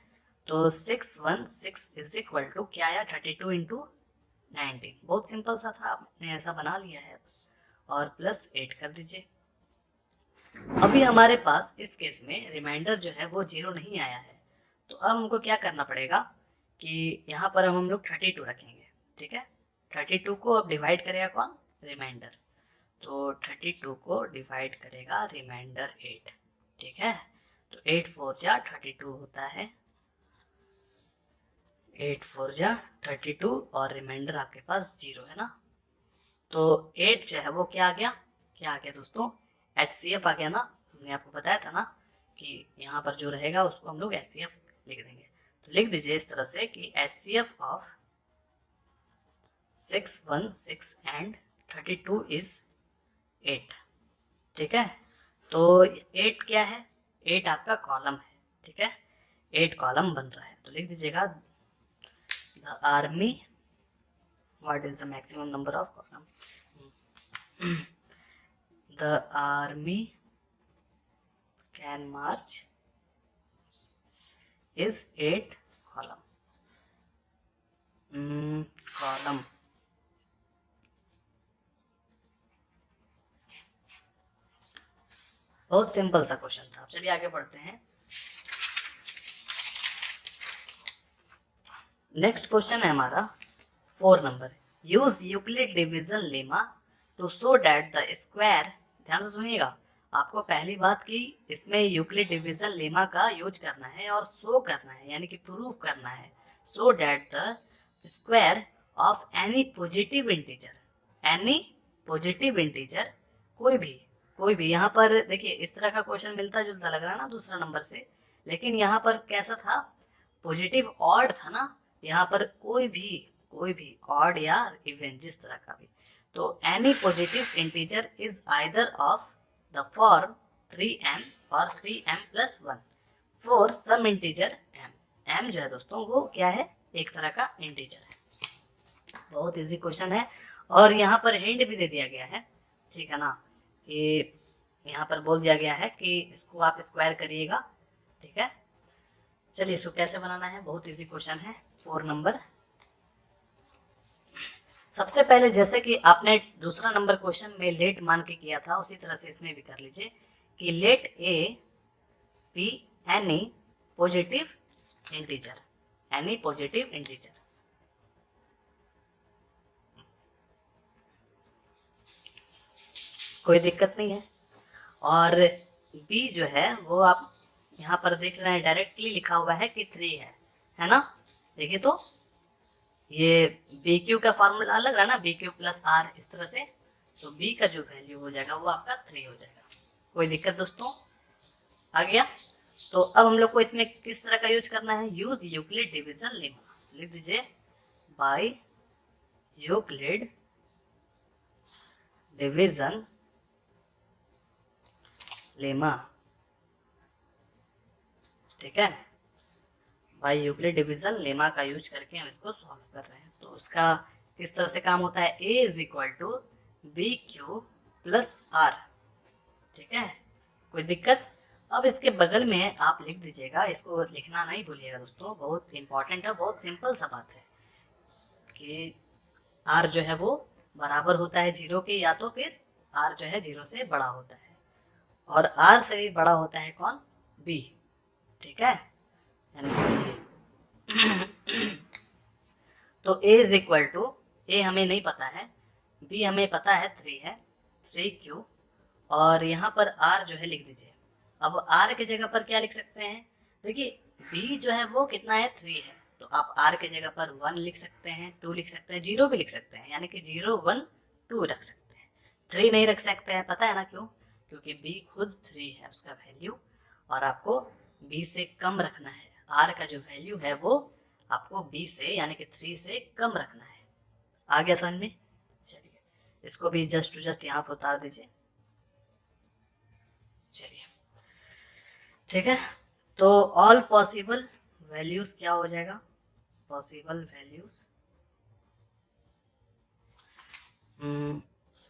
तो 616 इज इक्वल टू क्या आया, 32 इंटू 19। बहुत सिंपल सा था, आपने ऐसा बना लिया है। और प्लस 8 कर दीजिए। अभी हमारे पास इस केस में रिमाइंडर जो है वो 0 नहीं आया है। तो अब हमको क्या करना पड़ेगा कि यहाँ पर हम लोग 32 रखेंगे। ठीक है, 32 को अब डिवाइड करेगा कौन, रिमाइंडर। तो 32 को डिवाइड करेगा रिमाइंडर 8। ठीक है, तो 8 4 जा 32 होता है, 8 4 जा 32, और रिमाइंडर आपके पास 0 है ना। तो 8 जो है वो क्या आ गया दोस्तों, HCF आ गया ना। हमने आपको बताया था ना कि यहाँ पर जो रहेगा उसको हम लोग HCF लिख देंगे। तो लिख दीजिए इस तरह से कि HCF ऑफ 616 एंड 32 इज 8। ठीक है, तो 8 क्या है, 8 आपका कॉलम है। ठीक है, 8 कॉलम बन रहा है। तो लिख दीजिएगा the army, what is the maximum number of column, the army can march is 8 column। column बहुत सिंपल सा क्वेश्चन था। चलिए आगे बढ़ते हैं। नेक्स्ट क्वेश्चन है हमारा 4 number. Use Euclid division lemma to show that the square, ध्यान से सुनिएगा, आपको पहली बात की इसमें यूक्लिड डिवीजन लेमा का यूज करना है और शो करना है, यानी कि प्रूफ करना है। Show that the square of any positive integer, any positive integer, कोई भी यहाँ पर देखिए इस तरह का क्वेश्चन मिलता जुलता लग रहा है ना दूसरा नंबर से, लेकिन यहाँ पर कैसा था, पॉजिटिव ऑड था ना। यहाँ पर कोई भी ऑड या इवन जिस तरह का भी। तो any positive integer is either of the form 3m और 3m+1 for some integer m जो है दोस्तों वो क्या है, एक तरह का इंटीजर है। बहुत इजी क्वेश्चन है, और यहाँ पर हिंट भी दे दिया गया है। ठीक है ना, कि यहाँ पर बोल दिया गया है कि इसको आप स्क्वायर करिएगा। ठीक है, चलिए इसको कैसे बनाना है, बहुत इजी क्वेश्चन है 4 नंबर। सबसे पहले जैसे कि आपने दूसरा नंबर क्वेश्चन में लेट मान के किया था, उसी तरह से इसमें भी कर लीजिए कि let a be any positive integer, any positive integer. कोई दिक्कत नहीं है। और बी जो है वो आप यहाँ पर देख रहे हैं डायरेक्टली लिखा हुआ है कि 3 है ना। देखिए तो ये बी क्यू का फॉर्मूला लग रहा है ना, बी क्यू प्लस आर, इस तरह से। तो बी का जो वैल्यू हो जाएगा वो आपका 3 हो जाएगा। कोई दिक्कत दोस्तों, आ गया। तो अब हम लोग को इसमें किस तरह का यूज करना है, यूज यूक्लिड डिवीजन लेमा। लिख दीजिए बाय यूक्लिड डिवीजन लेमा। ठीक है, बाय यूक्लिड डिवीजन लेमा का यूज करके हम इसको सॉल्व कर रहे हैं। तो उसका किस तरह से काम होता है, a is equal to B Q plus r. ठीक है, कोई दिक्कत। अब इसके बगल में आप लिख दीजिएगा, इसको लिखना नहीं भूलिएगा दोस्तों, बहुत इंपॉर्टेंट है, बहुत सिंपल सा बात है कि r जो है वो बराबर होता है 0 के, या तो फिर r जो है 0 से बड़ा होता है, और r से भी बड़ा होता है कौन, b। ठीक है, यानी कि तो a is equal to, a हमें नहीं पता है, b हमें पता है 3 है, 3q, और यहाँ पर r जो है लिख दीजिए। अब r की जगह पर क्या लिख सकते हैं, देखिए b जो है वो कितना है, 3 है, तो आप r की जगह पर 1 लिख सकते हैं, 2 लिख सकते हैं, 0 भी लिख सकते हैं, यानी कि 0 1 2 रख सकते हैं। 3 नहीं रख सकते हैं, पता है ना क्यों, क्योंकि b खुद 3 है उसका वैल्यू, और आपको b से कम रखना है। r का जो वैल्यू है वो आपको b से यानी कि 3 से कम रखना है। आ गया समझ में? चलिए इसको भी जस्ट टू जस्ट यहाँ पर उतार दीजिए। चलिए ठीक है, तो ऑल पॉसिबल वैल्यूज क्या हो जाएगा? Possible values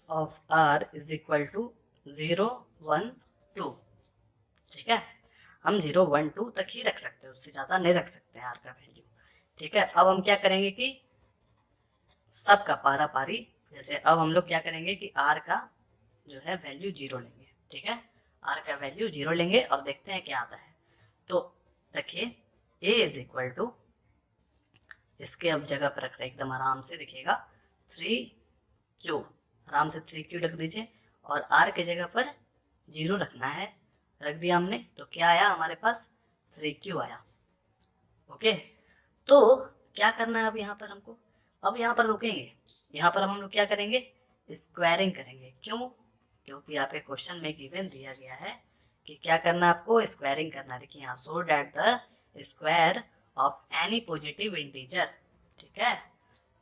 of r is equal to 0, 1, 2। ठीक है, हम 0, 1, 2 तक ही रख सकते हैं, उससे ज़्यादा नहीं रख सकते हैं r का वैल्यू। ठीक है, अब हम क्या करेंगे कि सबका पारा पारी, जैसे अब हम लोग क्या करेंगे कि r का जो है वैल्यू 0 लेंगे। ठीक है, r का वैल्यू 0 लेंगे और देखते हैं क्या आता है। तो देखिए a इज इक्वल टू, इसके अब जगह पर रख रहे एकदम आराम से दिखेगा 3q, आराम से 3q रख दीजिए और r के जगह पर 0 रखना है। रख दिया हमने, तो क्या आया हमारे पास? 3q आया। ओके, तो क्या करना है अब यहाँ पर हमको? अब यहाँ पर रुकेंगे, यहाँ पर हम लोग क्या करेंगे? स्क्वायरिंग करेंगे। क्यों? क्योंकि आपके क्वेश्चन में गिवन दिया गया है कि क्या करना है आपको? स्क्वायरिंग करना है। देखिए यहाँ, so that the square of any positive integer. ठीक है,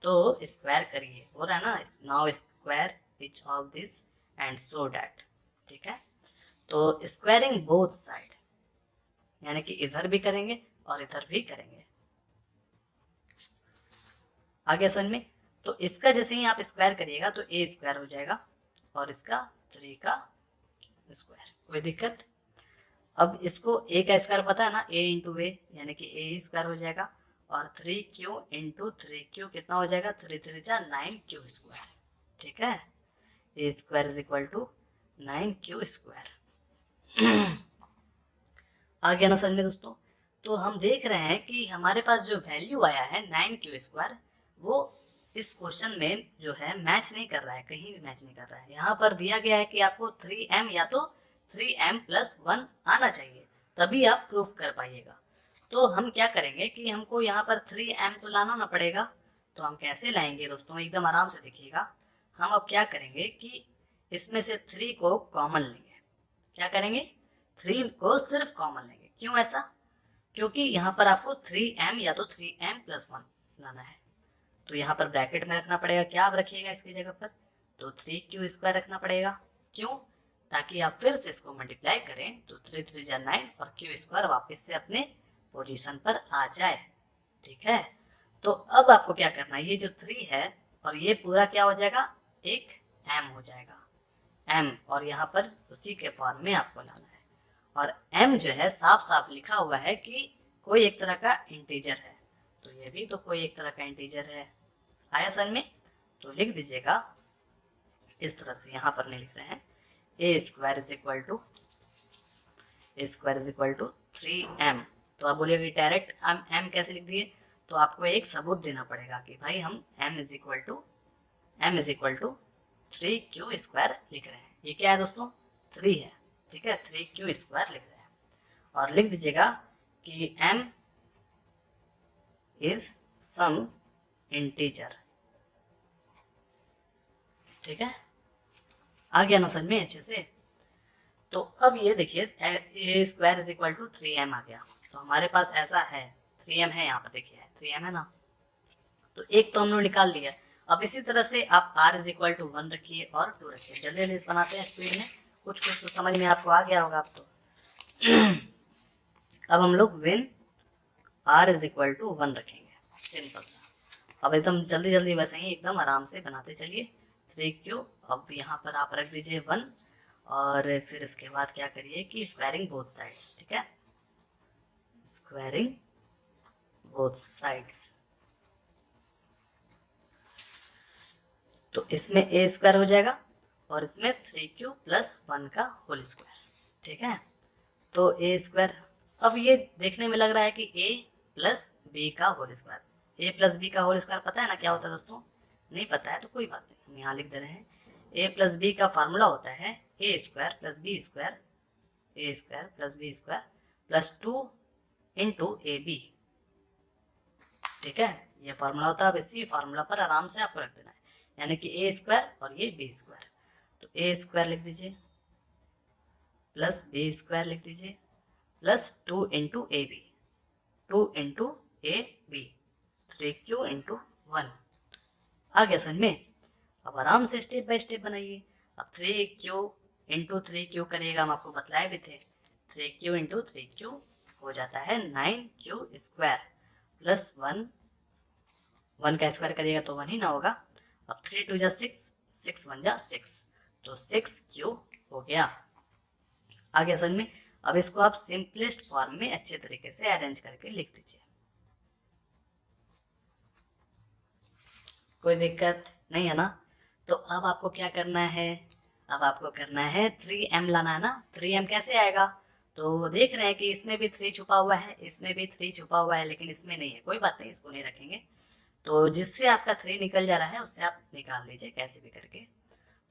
तो स्क्वायर करिए, हो रहा है ना? Now square each of this and so that. ठीक है, तो स्क्वायरिंग बोथ साइड, यानी कि इधर भी करेंगे और इधर भी करेंगे। आगे समझ में? तो इसका जैसे ही आप स्क्वायर करिएगा तो a स्क्वायर हो जाएगा और इसका 3 का स्क्वायर। कोई दिक्कत? अब इसको a का स्क्वायर पता है ना, a इंटू ए यानी कि a स्क्वायर हो जाएगा और 3q इंटू 3q कितना हो जाएगा? 3 3 जा 9q स्क्वायर। ठीक है, a square is equal to 9q square. आ गया ना समझ में दोस्तों? तो हम देख रहे हैं कि हमारे पास जो वैल्यू आया है 9q स्क्वायर, वो इस क्वेश्चन में जो है मैच नहीं कर रहा है, कहीं भी मैच नहीं कर रहा है। यहाँ पर दिया गया है कि आपको 3m या तो 3m+1 आना चाहिए, तभी आप प्रूफ कर पाइएगा। तो हम क्या करेंगे कि हमको यहाँ पर 3m तो लाना ना पड़ेगा। तो हम कैसे लाएंगे दोस्तों? एकदम आराम से देखिएगा। हम अब क्या करेंगे कि इसमें से 3 को कॉमन लेंगे। क्या करेंगे? 3 को सिर्फ कॉमन लेंगे। क्यों ऐसा? क्योंकि यहाँ पर आपको 3m या तो 3m+1 लाना है, तो यहाँ पर ब्रैकेट में रखना पड़ेगा। क्या आप रखिएगा इसकी जगह पर? तो 3q स्क्वायर रखना पड़ेगा। क्यों? ताकि आप फिर से इसको मल्टीप्लाई करें तो 3 3 जा 9 और q स्क्वायर वापस से अपने पोजीशन पर आ जाए। ठीक है, तो अब आपको क्या करना है? ये जो 3 है और ये पूरा क्या हो जाएगा? एक m हो जाएगा, m, और यहाँ पर उसी के फॉर्म में आपको लाना है। और m जो है साफ साफ लिखा हुआ है कि कोई एक तरह का इंटीजर है, तो ये भी तो कोई एक तरह का इंटीजर है। आया समझ में? तो लिख दीजिएगा इस तरह से, यहाँ पर नहीं लिख रहे हैं। a square is equal to 3m। तो आप बोलिएगा डायरेक्ट m कैसे लिख दिए? तो आपको एक सबूत देना पड़ेगा कि भाई हम m is equal to 3q square लिख रहे हैं। ये क्या है दोस्तों? 3 है। ठीक है, 3q स्क्वायर लिख रहे हैं और लिख दीजिएगा कि m इज सम इंटीजर। ठीक है, आ गया ना समझ में अच्छे से? तो अब ये देखिए a square is equal to 3m आ गया। तो हमारे पास ऐसा है 3m है, यहाँ पर देखिए 3m है ना, तो एक तो हम लोग निकाल लिया। अब इसी तरह से आप r इज इक्वल टू 1 रखिए और 2 रखिए। जल्दी जल्दी बनाते हैं स्पीड में, कुछ कुछ तो समझ में आपको आ गया होगा आप तो। अब हम लोग when r is equal to 1 रखेंगे, सिंपल सा। अब एकदम जल्दी जल्दी वैसे ही एकदम आराम से बनाते चलिए। 3q, अब यहाँ पर आप रख दीजिए 1 और फिर इसके बाद क्या करिए कि स्क्वायरिंग बोथ साइड्स। ठीक है, स्क्वायरिंग बोथ साइड्स। तो इसमें a स्क्वायर हो जाएगा और इसमें 3q प्लस 1 का होल स्क्वायर। ठीक है, तो a स्क्वायर, अब ये देखने में लग रहा है कि a प्लस b का whole square. a plus b का होल स्क्वायर पता है ना क्या होता है दोस्तों? नहीं पता है तो कोई बात नहीं, हम यहाँ लिख दे रहे हैं। a प्लस b का फार्मूला होता है a square plus b square, a square plus b square plus 2 into a b. ठीक है, ये फार्मूला होता है। अब इसी फार्मूला पर आराम से आपको रख देना है, यानी कि a स्क्वायर और ये b स्क्वायर। तो a स्क्वायर लिख दीजिए प्लस b स्क्वायर लिख दीजिए plus 2 into a b, 2 into a b. 3q into 1। आ गया समझ में? अब आराम से स्टेप बाय स्टेप बनाइए। अब 3q इंटू 3q करिएगा, हम आपको बतलाए भी थे। 3q इंटू 3q हो जाता है 9q स्क्वायर प्लस 1। 1 का स्क्वायर करिएगा तो 1 ही ना होगा। अब 3 2 जा 6, 6 1 जा 6, तो 6q हो गया। आ गया समझ में? अब इसको आप सिंपलेस्ट फॉर्म में अच्छे तरीके से अरेंज करके लिख दीजिए। कोई दिक्कत नहीं है ना? तो अब आपको क्या करना है? अब आपको करना है 3m लाना है ना। 3m कैसे आएगा? तो देख रहे हैं कि इसमें भी 3 छुपा हुआ है, इसमें भी 3 छुपा हुआ है, लेकिन इसमें नहीं है। कोई बात नहीं, इसको नहीं रखेंगे। तो जिससे आपका 3 निकल जा रहा है उससे आप निकाल लीजिए कैसे भी करके।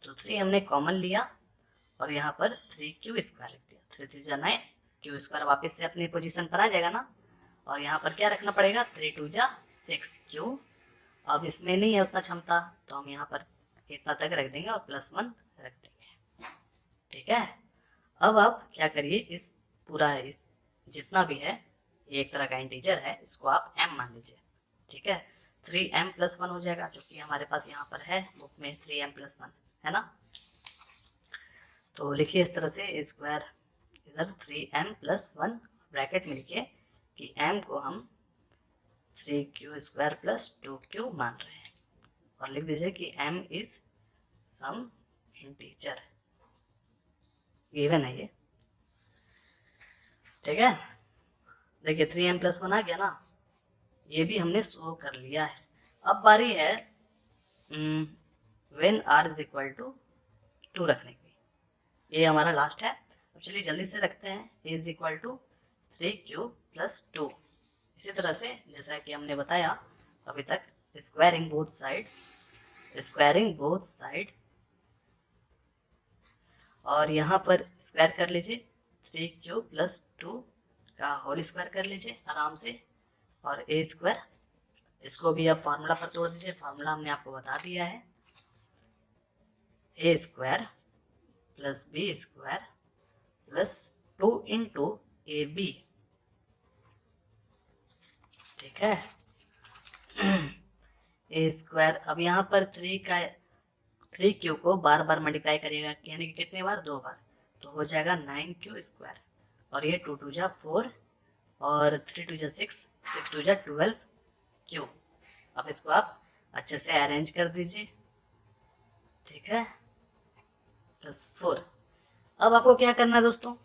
तो 3 हमने कॉमन लिया और यहाँ पर 3q स्क्वायर लिख दिया। 3 3 जा 9, q स्क्वायर वापस से अपनी पोजीशन पर आ जाएगा ना। और यहाँ पर क्या रखना पड़ेगा? 3 2 जा 6q। अब इसमें नहीं है उतना क्षमता, तो हम यहाँ पर इतना तक रख देंगे और प्लस 1 रख देंगे। ठीक है? अब आप क्या करिए, इस पूरा इस जितना भी है ये एक तरह का इंटीजर है, इसको आप m मान लीजिए। ठीक है? 3m प्लस 1 हो जाएगा, जो कि हमारे पास यहाँ पर है बुक में 3m प्लस 1 है ना। तो लिखिए इस तरह से स्क्वायर इधर 3m प्लस 1 ब्रैकेट में लिखिए कि m को हम 3q स्क्वायर प्लस 2q मान रहे हैं, और लिख दीजिए कि m is some integer given है ये। ठीक है? देखिए 3m प्लस 1 आ गया ना, ये भी हमने शो कर लिया है। अब बारी है when r is equal to 2 रखने की। ये हमारा लास्ट है। अब चलिए जल्दी से रखते हैं। a is equal to 3q plus 2। इसी तरह से जैसा कि हमने बताया अभी तक, स्क्वायरिंग बोथ साइड, और यहाँ पर स्क्वायर कर लीजिए 3q प्लस 2 का होल स्क्वायर कर लीजिए आराम से, और a स्क्वायर, इसको भी अब फार्मूला पर तोड़ दीजिए। फार्मूला हमने आपको बता दिया है, a square plus b square plus 2 into a b. ठीक है? ए स्क्वायर, अब यहाँ पर 3q को बार बार मल्टीप्लाई करिएगा, यानी कि कितने बार? 2 बार, तो हो जाएगा 9q स्क्वायर, और ये 2 2 जा 4 और 3 2 जा 6, 6 2 जा 12q। अब इसको आप अच्छे से अरेंज कर दीजिए। ठीक है? प्लस 4। अब आपको क्या करना है दोस्तों?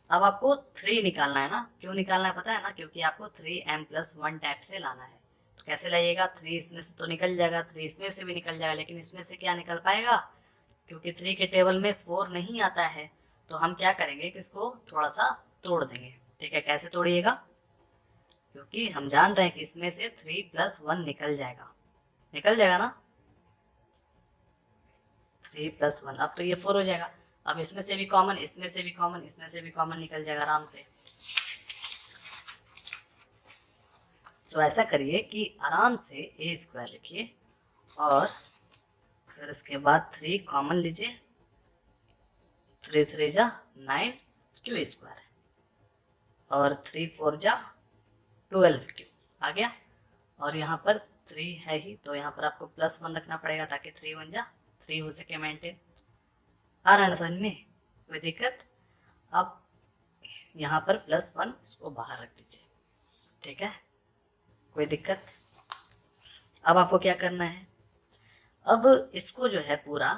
अब आपको 3 निकालना है ना। क्यों निकालना है पता है ना? क्योंकि आपको 3m प्लस 1 टाइप से लाना है। तो कैसे लाइएगा? 3 इसमें से तो निकल जाएगा, 3 इसमें से भी निकल जाएगा, लेकिन इसमें से क्या निकल पाएगा? क्योंकि 3 के टेबल में 4 नहीं आता है, तो हम क्या करेंगे कि इसको थोड़ा सा तोड़ देंगे। ठीक है? कैसे तोड़िएगा? क्योंकि हम जान रहे हैं कि इसमें से 3 प्लस 1 निकल जाएगा। निकल जाएगा ना? 3 प्लस 1, अब तो ये 4 हो जाएगा। अब इसमें से भी कॉमन, इसमें से भी कॉमन, इसमें से भी कॉमन निकल जाएगा आराम से। तो ऐसा करिए कि आराम से ए स्क्वायर लिखिए और फिर इसके बाद 3 कॉमन लीजिए। 3 3 जा 9q स्क्वायर और 3 4 जा 12q आ गया। और यहाँ पर 3 है ही, तो यहाँ पर आपको प्लस 1 रखना पड़ेगा ताकि 3 1 जा 3 हो सके मेंटेन। आ रहा है ना समझ में? कोई दिक्कत? अब यहाँ पर प्लस 1 इसको बाहर रख दीजिए। ठीक है? कोई दिक्कत? अब आपको क्या करना है? अब इसको जो है पूरा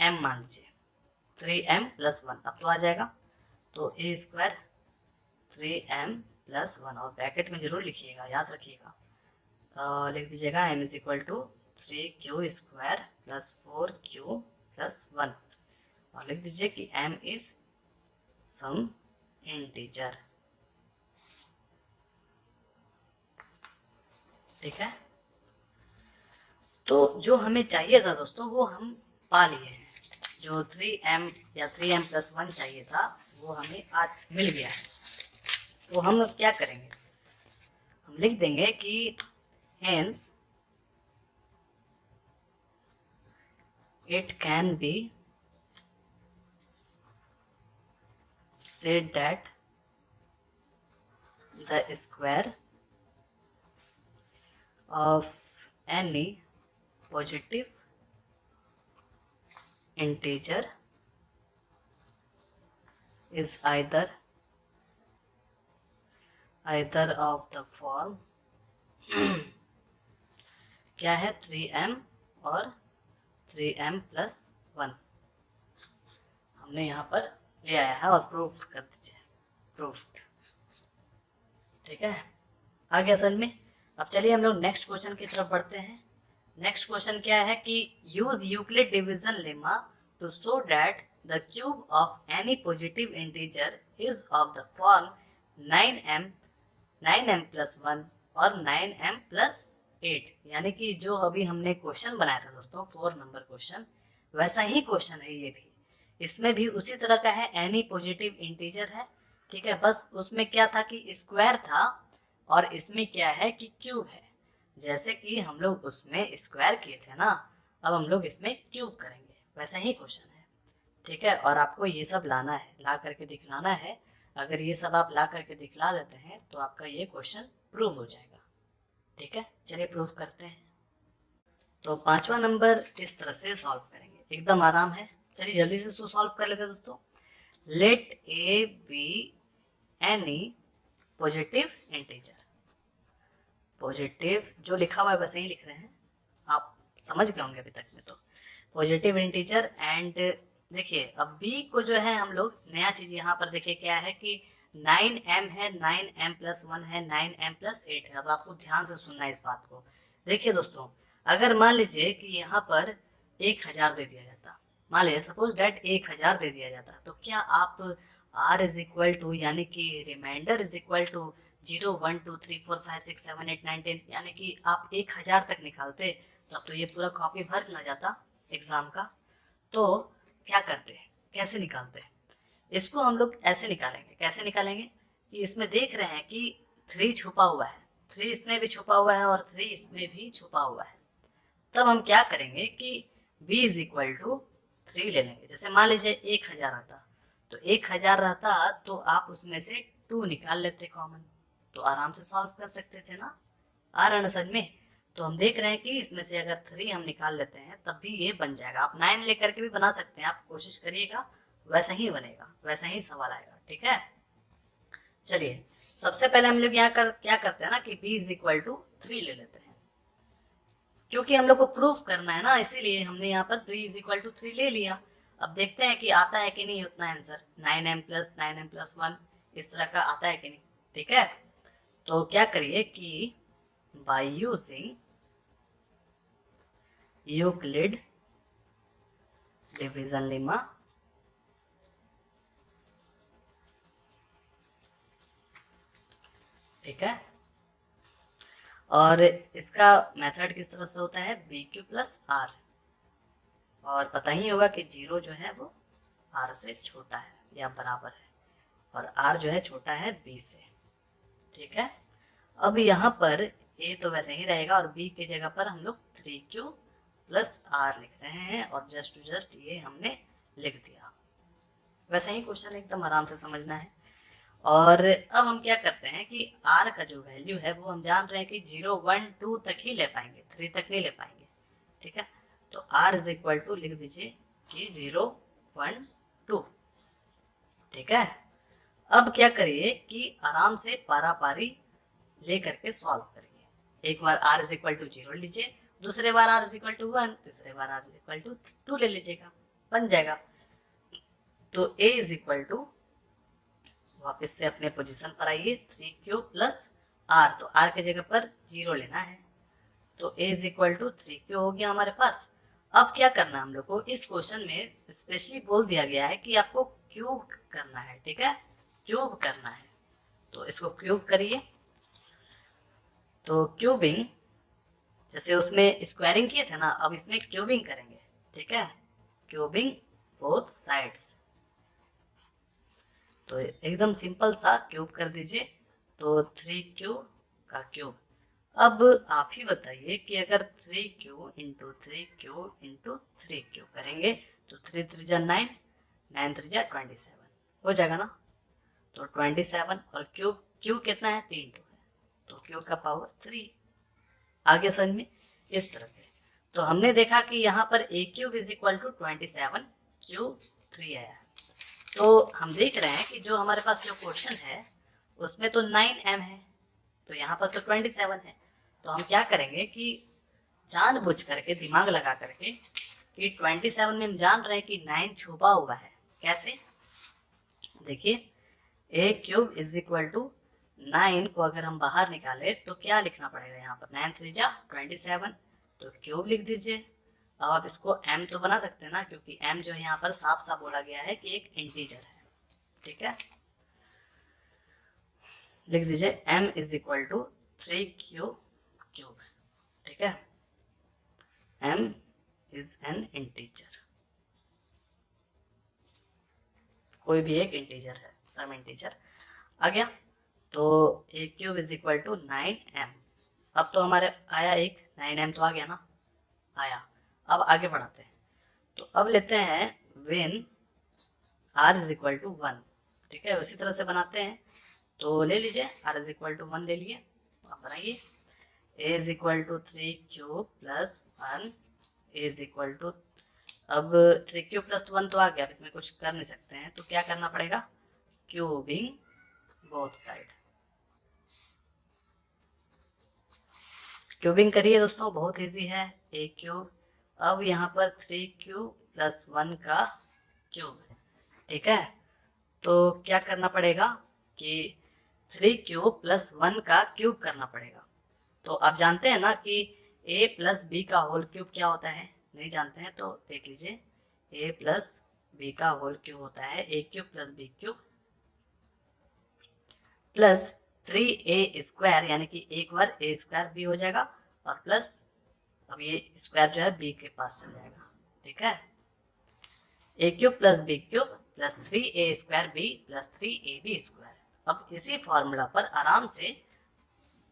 m मान लीजिए, 3m प्लस 1 अब तो आ जाएगा। तो ए स्क्वायर 3m प्लस 1, और ब्रैकेट में जरूर लिखिएगा, याद रखिएगा। लिख दीजिएगा m is equal to 3q square plus 4q plus 1, और लिख दीजिए कि m इज सम इंटीजर। ठीक है? तो जो हमें चाहिए था दोस्तों वो हम पा लिए हैं। जो 3m या 3m प्लस 1 चाहिए था वो हमें आज मिल गया है। तो हम क्या करेंगे? हम लिख देंगे कि hence it can be said that the square of any positive integer is either of the form क्या है 3m और 3m+1 हमने यहाँ पर ले आया है और प्रूफ कर दीजिए, प्रूफ्ड। ठीक है, आ गया समझ में। अब चलिए हम लोग नेक्स्ट क्वेश्चन की तरफ बढ़ते हैं। नेक्स्ट क्वेश्चन क्या है कि use Euclid division lemma to show that the cube of any positive integer is of the form 9m+1 और 9m+8। यानी कि जो अभी हमने क्वेश्चन बनाया था दोस्तों 4 नंबर क्वेश्चन, वैसा ही क्वेश्चन है ये भी। इसमें भी उसी तरह का है, एनी पॉजिटिव इंटीजर है। ठीक है, बस उसमें क्या था कि स्क्वायर था और इसमें क्या है कि क्यूब है। जैसे कि हम लोग उसमें स्क्वायर किए थे ना, अब हम लोग इसमें क्यूब करेंगे, वैसा ही क्वेश्चन है। ठीक है, और आपको ये सब लाना है, ला करके दिखलाना है। अगर ये सब आप ला करके दिखला देते हैं तो आपका ये क्वेश्चन प्रूव हो जाएगा। ठीक है, चलिए प्रूव करते हैं। तो 5वां नंबर इस तरह से सॉल्व करेंगे, एकदम आराम है। चलिए जल्दी से सॉल्व कर लेते हैं दोस्तों। Let a be any positive integer, positive जो लिखा हुआ है वैसे ही लिख रहे हैं, आप समझ गए होंगे अभी तक में। तो पॉजिटिव इंटीजर एंड देखिए अब b को जो है हम लोग नया चीज यहाँ पर देखिए क्या है कि 9m है, 9m+1 है, 9m+8 है। अब आपको ध्यान से सुनना है इस बात को। देखिए दोस्तों, अगर मान लीजिए कि यहाँ पर 1000 दे दिया जाता, मान लीजिए सपोज डेट 1000 दे दिया जाता, तो क्या आप r इज इक्वल टू यानी कि रिमाइंडर इज इक्वल टू 0 1 2 3 4 5 6 7 8 9 10 यानी कि आप 1000 तक निकालते, तब तो ये पूरा कॉपी भर ना जाता एग्जाम का। तो क्या करते हैं, कैसे निकालते हैं इसको, हम लोग ऐसे निकालेंगे। कैसे निकालेंगे कि इसमें देख रहे हैं कि 3 छुपा हुआ है, 3 इसमें भी छुपा हुआ है और 3 इसमें भी छुपा हुआ है। तब हम क्या करेंगे कि b इज इक्वल टू 3 ले लेंगे। जैसे मान लीजिए 1000 आता, तो 1000 रहता तो आप उसमें से 2 निकाल लेते कॉमन, तो आराम से सॉल्व कर सकते थे ना। आ रहा ना समझ में। तो हम देख रहे हैं कि इसमें से अगर 3 हम निकाल लेते हैं तब भी ये बन जाएगा। आप 9 लेकर के भी बना सकते हैं, आप कोशिश करिएगा, वैसा ही बनेगा, वैसा ही सवाल आएगा। ठीक है, चलिए सबसे पहले हम लोग यहाँ क्या करते हैं ना कि b इज इक्वल टू 3 ले लेते हैं, क्योंकि हम लोग को प्रूफ करना है ना, इसीलिए हमने यहाँ पर b इज इक्वल टू 3 ले लिया। अब देखते हैं कि आता है कि नहीं उतना आंसर, 9m+9m+1 इस तरह का आता है कि नहीं। ठीक है, तो क्या करिए कि by using Euclid division lemma ठीक है, और इसका मेथड किस तरह से होता है BQ+R, और पता ही होगा कि 0 जो है वो R से छोटा है या बराबर है, और R जो है छोटा है B से। ठीक है, अब यहाँ पर A तो वैसे ही रहेगा और B की जगह पर हम लोग 3Q+R लिख रहे हैं, और जस्ट टू जस्ट ये हमने लिख दिया। वैसे ही क्वेश्चन एकदम आराम से समझना है। और अब हम क्या करते हैं कि R का जो वैल्यू है वो हम जान रहे हैं कि 0 1 2 तक ही ले पाएंगे, 3 तक नहीं ले पाएंगे। ठीक है, तो R इज इक्वल टू लिख दीजिए कि 0 1 2। ठीक है, अब क्या करिए कि आराम से पारा पारी ले करके सॉल्व करिए। एक बार r इज इक्वल टू 0 लीजिए, दूसरे बार r इज इक्वल टू 1, तीसरे बार r इज इक्वल टू 2 ले लीजिएगा, बन जाएगा। तो a इज इक्वल टू, वापस से अपने पोजीशन पर आइए, 3Q+R, तो r की जगह पर 0 लेना है, तो a is equal to 3Q हो गया हमारे पास। अब क्या करना है हम लोग को, इस क्वेश्चन में स्पेशली बोल दिया गया है कि आपको क्यूब करना है। ठीक है, क्यूब करना है, तो इसको क्यूब करिए। तो क्यूबिंग, जैसे उसमें स्क्वायरिंग किए थे ना, अब इसमें क्यूबिंग करेंगे। ठीक है, क्यूबिंग बोथ साइड्स, तो एकदम सिंपल सा क्यूब कर दीजिए। तो 3Q का क्यूब। अब आप ही बताइए कि अगर 3Q into 3Q into 3Q करेंगे तो 3 3 9, 9 3 27 हो जाएगा ना। तो 27 और क्यूब, क्यू कितना है 3 2 है, तो क्यूब का पावर 3 आगे समझ में इस तरह से। तो हमने देखा कि यहाँ पर a cube is equal to 27 Q3 आया। तो हम देख रहे हैं कि जो हमारे पास जो क्वेश्चन है उसमें तो 9m है, तो यहाँ पर तो 27 है। तो हम क्या करेंगे कि जानबूझ करके दिमाग लगा करके कि 27 में हम जान रहे हैं कि 9 छुपा हुआ है। कैसे? देखिए a cube is equal to 9 को अगर हम बाहर निकाले तो क्या लिखना पड़ेगा, यहाँ पर 9 3 जा 27, तो क्यूब लिख दीजिए। अब आप इसको m तो बना सकते हैं ना, क्योंकि m जो है यहाँ पर साफ साफ बोला गया है कि एक इंटीजर है। ठीक है, लिख दीजिए m is equal to 3q cube. ठीक है, m इज एन इंटीजर, कोई भी एक इंटीजर है, सम इंटीजर आ गया। तो a cube is equal to 9m। अब तो हमारे आया एक 9m तो आ गया ना, आया। अब आगे बढ़ाते हैं, तो अब लेते हैं when r is equal to 1। ठीक है, उसी तरह से बनाते हैं। तो ले लीजिए r इज इक्वल टू 1 ले लिए, अब बनाइए a is equal to 3q plus 1 is equal to, अब 3q प्लस 1 तो आ गया, अब इसमें कुछ कर नहीं सकते हैं, तो क्या करना पड़ेगा, क्यूबिंग बोथ साइड। क्यूबिंग करिए दोस्तों, बहुत इजी है, a क्यूब। अब यहाँ पर 3q प्लस 1 का क्यूब। ठीक है, तो क्या करना पड़ेगा कि 3q प्लस 1 का क्यूब करना पड़ेगा। तो आप जानते हैं ना कि a प्लस बी का होल क्यूब क्या होता है, नहीं जानते हैं तो देख लीजिए, a प्लस बी का होल क्यूब होता है a cube plus b cube plus 3a square, यानी कि एक बार a स्क्वायर भी हो जाएगा और प्लस अब ये स्क्वायर जो है b के पास चल जाएगा। ठीक है, a cube plus b cube plus 3a square b plus 3ab square. अब इसी फॉर्मूला पर आराम से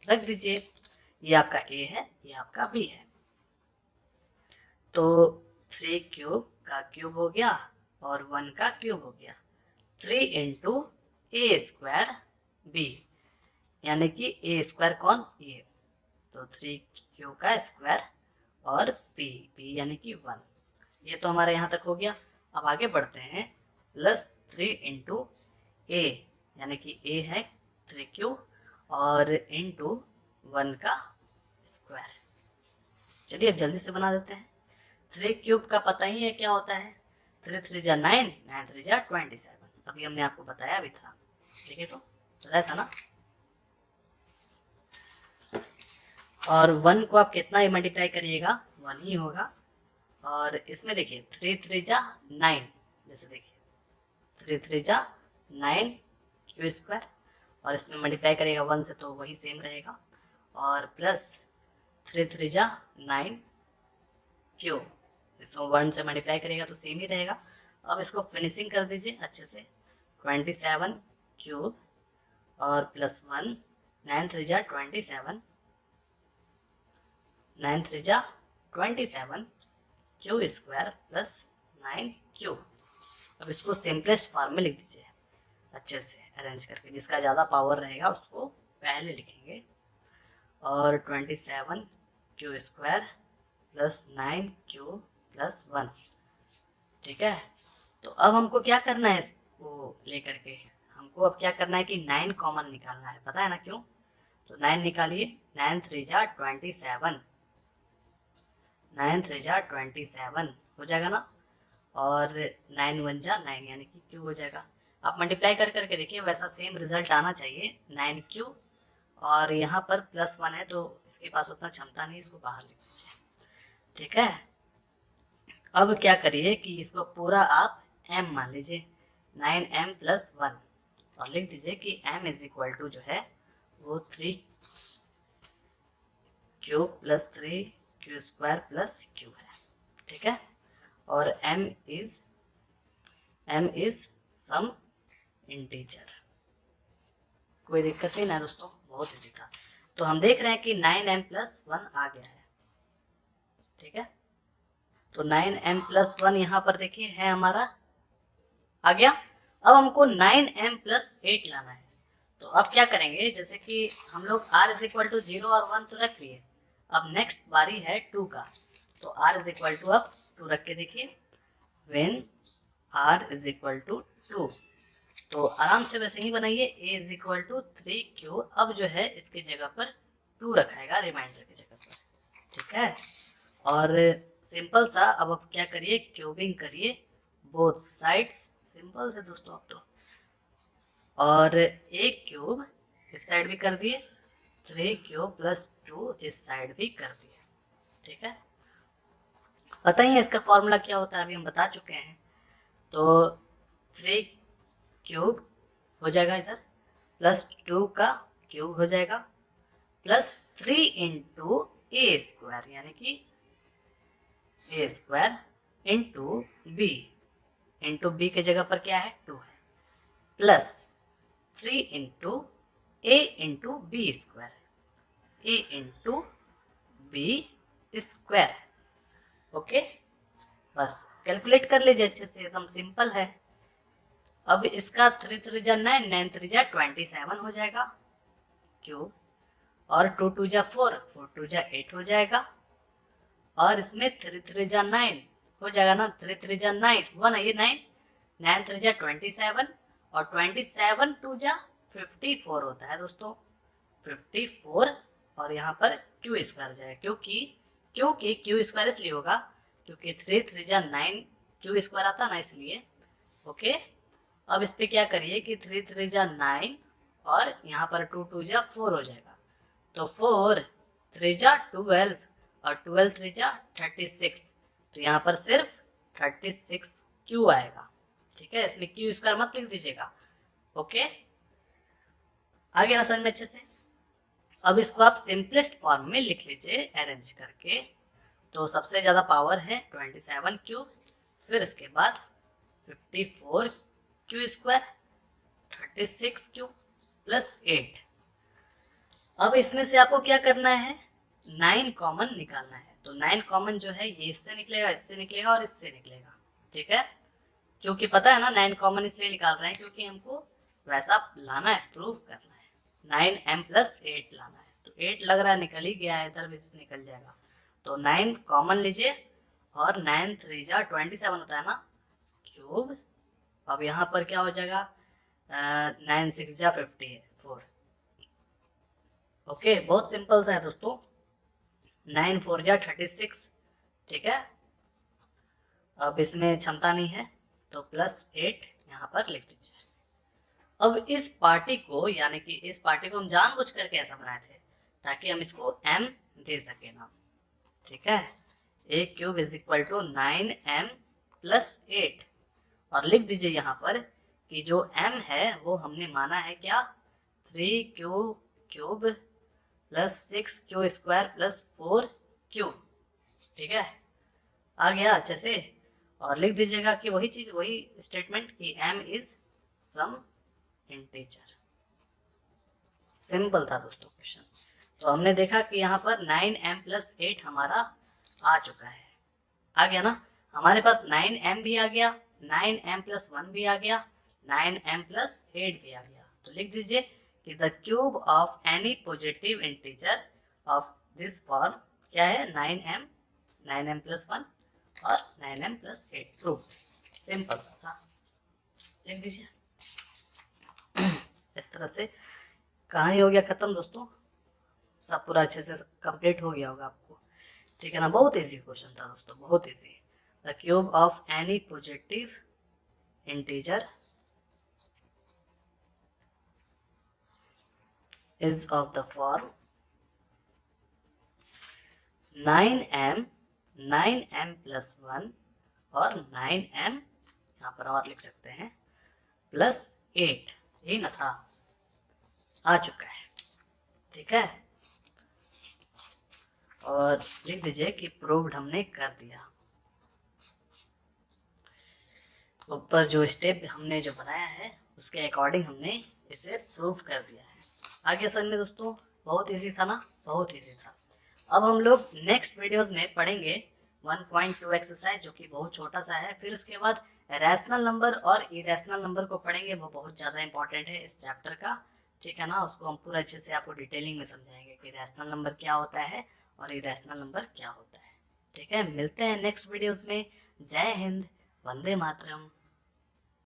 रख दीजिए, ये आपका a है, ये आपका b है। तो 3 क्यूब का क्यूब हो गया और 1 का क्यूब हो गया, 3 इंटू ए स्क्वायर बी, यानी कि ए स्क्वायर कौन, ये, तो 3q का स्क्वायर और b यानी कि 1। ये तो हमारे यहाँ तक हो गया। अब आगे बढ़ते हैं, प्लस 3 इंटू ए, यानी कि a है 3q और इंटू 1 का स्क्वायर। चलिए अब जल्दी से बना देते हैं। 3 क्यूब का पता ही है क्या होता है, 3 3 जा 9, 9 3 जा 27, अभी हमने आपको बताया भी था। देखिए तो बताया था ना। और 1 को आप कितना ही मल्टीप्लाई करिएगा 1 ही होगा। और इसमें देखिए 3 3 जा 9, जैसे देखिए 3 3 जा 9 क्यू स्क्वायर, और इसमें मल्टीप्लाई करिएगा 1 से तो वही सेम रहेगा, और प्लस 3 3 जा 9 क्यू, इसको 1 से मल्टीप्लाई करेगा तो सेम ही रहेगा। अब इसको फिनिशिंग कर दीजिए अच्छे से, 27 क्यूब और प्लस 1, 9 3 जा 27, 9 3 जा 27 क्यू स्क्वायर प्लस 9 क्यू। अब इसको सिंपलेस्ट फॉर्म में लिख दीजिए अच्छे से अरेंज करके, जिसका ज़्यादा पावर रहेगा उसको पहले लिखेंगे, और 27 Q square plus 9 Q plus 1। ठीक है, तो अब हमको क्या करना है, इसको लेकर के हमको अब क्या करना है कि 9 कॉमन निकालना है, पता है ना क्यों, तो 9 निकालिए, 9 3 जा 27, 9 3 जा 27 हो जाएगा ना, और 9 1 जा 9 यानी कि क्यू हो जाएगा। आप मल्टीप्लाई कर करके देखिए, वैसा सेम रिजल्ट आना चाहिए, 9 क्यू, और यहाँ पर प्लस 1 है तो इसके पास उतना क्षमता नहीं, इसको बाहर लिख दीजिए। ठीक है, अब क्या करिए कि इसको पूरा आप m मान लीजिए, 9m प्लस 1, और लिख दीजिए कि m इज इक्वल टू जो है वो 3 cube plus 3 Q square plus Q है। ठीक है, और m इज सम इंटीजर। कोई दिक्कत नहीं ना दोस्तों, बहुत इजी था। तो हम देख रहे हैं कि 9m प्लस 1 आ गया है। ठीक है, तो 9m प्लस 1 यहाँ पर देखिए है हमारा, आ गया। अब हमको 9m प्लस 8 लाना है, तो अब क्या करेंगे, जैसे कि हम लोग r इज इक्वल टू 0 और 1 तो रख लिए, अब नेक्स्ट बारी है 2 का, तो r इज इक्वल टू, अब 2 रख के देखिए, when r is equal to 2, तो आराम से वैसे ही बनाइए, a is equal to 3q, अब जो है इसकी जगह पर 2 रखाएगा रिमाइंडर की जगह पर, ठीक है। और सिंपल सा अब आप क्या करिए, क्यूबिंग करिए बोथ साइड्स, सिंपल से दोस्तों अब तो, और एक क्यूब इस साइड भी कर दिए, 3q प्लस 2 इस साइड भी कर दिए, ठीक है। पता ही है इसका फॉर्मूला क्या होता है, अभी हम बता चुके हैं। तो 3 क्यूब हो जाएगा इधर, प्लस 2 का क्यूब हो जाएगा, प्लस 3 इंटू ए स्क्वायर, यानी कि ए स्क्वायर इंटू बी के जगह पर क्या है 2 है, प्लस 3 इंटू ए इंटू बी स्क्वायर, ए इंटू बी स्क्वायर, ओके। बस कैलकुलेट कर लीजिए अच्छे से, एकदम सिंपल है। अब इसका 3 3 9, 9 3 27 हो जाएगा क्यूब, और 2 2 4, 4 2 8 हो जाएगा, और इसमें 3 3 9 हो जाएगा ना, 3 3 9 1 है ये 9, 9 3 27, और 27 2 54 होता है दोस्तों, 54, और यहाँ पर क्यू स्क्वायर हो जाएगा, क्योंकि क्यू स्क्वायर इसलिए होगा क्योंकि 3 3 9 क्यू स्क्वायर आता ना, इसलिए, ओके। अब इस पे क्या करिए कि 3 3 9, और यहाँ पर 2 2 4 हो जाएगा, तो 4 3 12, और 12 3 36, तो यहाँ पर सिर्फ 36 क्यू आएगा, ठीक है। इसमें क्यू स्क्वायर मत लिख दीजिएगा, ओके। आगे ना समझ में अच्छे से। अब इसको आप सिंपलेस्ट फॉर्म में लिख लीजिए अरेंज करके, तो सबसे ज़्यादा पावर है 27 क्यूब, फिर इसके बाद 54 क्यू स्क्वायर, 36 क्यू प्लस 8। अब इसमें से आपको क्या करना है, 9 कॉमन निकालना है, तो 9 कॉमन जो है ये इससे निकलेगा, इससे निकलेगा, और इससे निकलेगा, ठीक है। क्योंकि पता है ना 9 कॉमन इसलिए निकाल रहे हैं क्योंकि हमको वैसा लाना है, प्रूफ करना है, 9m प्लस 8 लाना है, तो 8 लग रहा है निकल ही गया है, इधर भी निकल जाएगा, तो 9 कॉमन लीजिए, और 9 3 27 होता है ना क्यूब, अब यहाँ पर क्या हो जाएगा, 9 6 54, ओके। बहुत सिंपल सा है दोस्तों, 9 4 36, ठीक है। अब इसमें क्षमता नहीं है तो प्लस 8 यहाँ पर लिख दीजिए। अब इस पार्टी को, यानी कि इस पार्टी को हम जानबूझ करके ऐसा बनाए थे ताकि हम इसको m दे सके नाम, ठीक है। A cube is equal to 9m plus 8, और लिख दीजिए यहाँ पर कि जो m है वो हमने माना है क्या, 3q cube plus 6q square plus 4q, ठीक है। आ गया अच्छे से, और लिख दीजिएगा कि वही चीज, वही स्टेटमेंट कि m is some integer. Simple था दोस्तों क्वेश्चन। तो हमने देखा कि यहाँ पर 9m प्लस 8 हमारा आ चुका है, आ गया ना, हमारे पास 9m भी आ गया, 9m प्लस 1 भी आ गया, 9m प्लस 8 भी आ गया, तो लिख दीजिए कि the cube of any positive integer of this form क्या है, 9m, 9m प्लस 1 और 9m प्लस 8, प्रूफ। सिंपल सा था, लिख दीजिए। इस तरह से कहानी हो गया खत्म दोस्तों, सब पूरा अच्छे से कंप्लीट हो गया होगा आपको, ठीक है ना। बहुत इजी क्वेश्चन था दोस्तों, बहुत easy. The cube of any positive integer is of the form 9m, 9m plus 1 और 9m, यहाँ पर और लिख सकते हैं, प्लस 8, यही ना था, आ चुका है, ठीक है। और लिख दीजिए कि प्रूव्ड हमने कर दिया, ऊपर जो स्टेप हमने जो बनाया है उसके अकॉर्डिंग हमने इसे प्रूव कर दिया है। आगे समझ में दोस्तों, बहुत इजी था ना, बहुत इजी था। अब हम लोग नेक्स्ट वीडियोस में पढ़ेंगे 1.2 एक्सरसाइज, जो कि बहुत छोटा सा है। फिर उसके बाद रैशनल नंबर और इरेशनल नंबर को पढ़ेंगे, वो बहुत ज़्यादा इंपॉर्टेंट है इस चैप्टर का, ठीक है ना। उसको हम पूरा अच्छे से आपको डिटेलिंग में समझाएंगे कि रैशनल नंबर क्या होता है और इरेशनल नंबर क्या होता है। ठीक है, मिलते हैं नेक्स्ट वीडियोस में। जय हिंद, वंदे मातरम।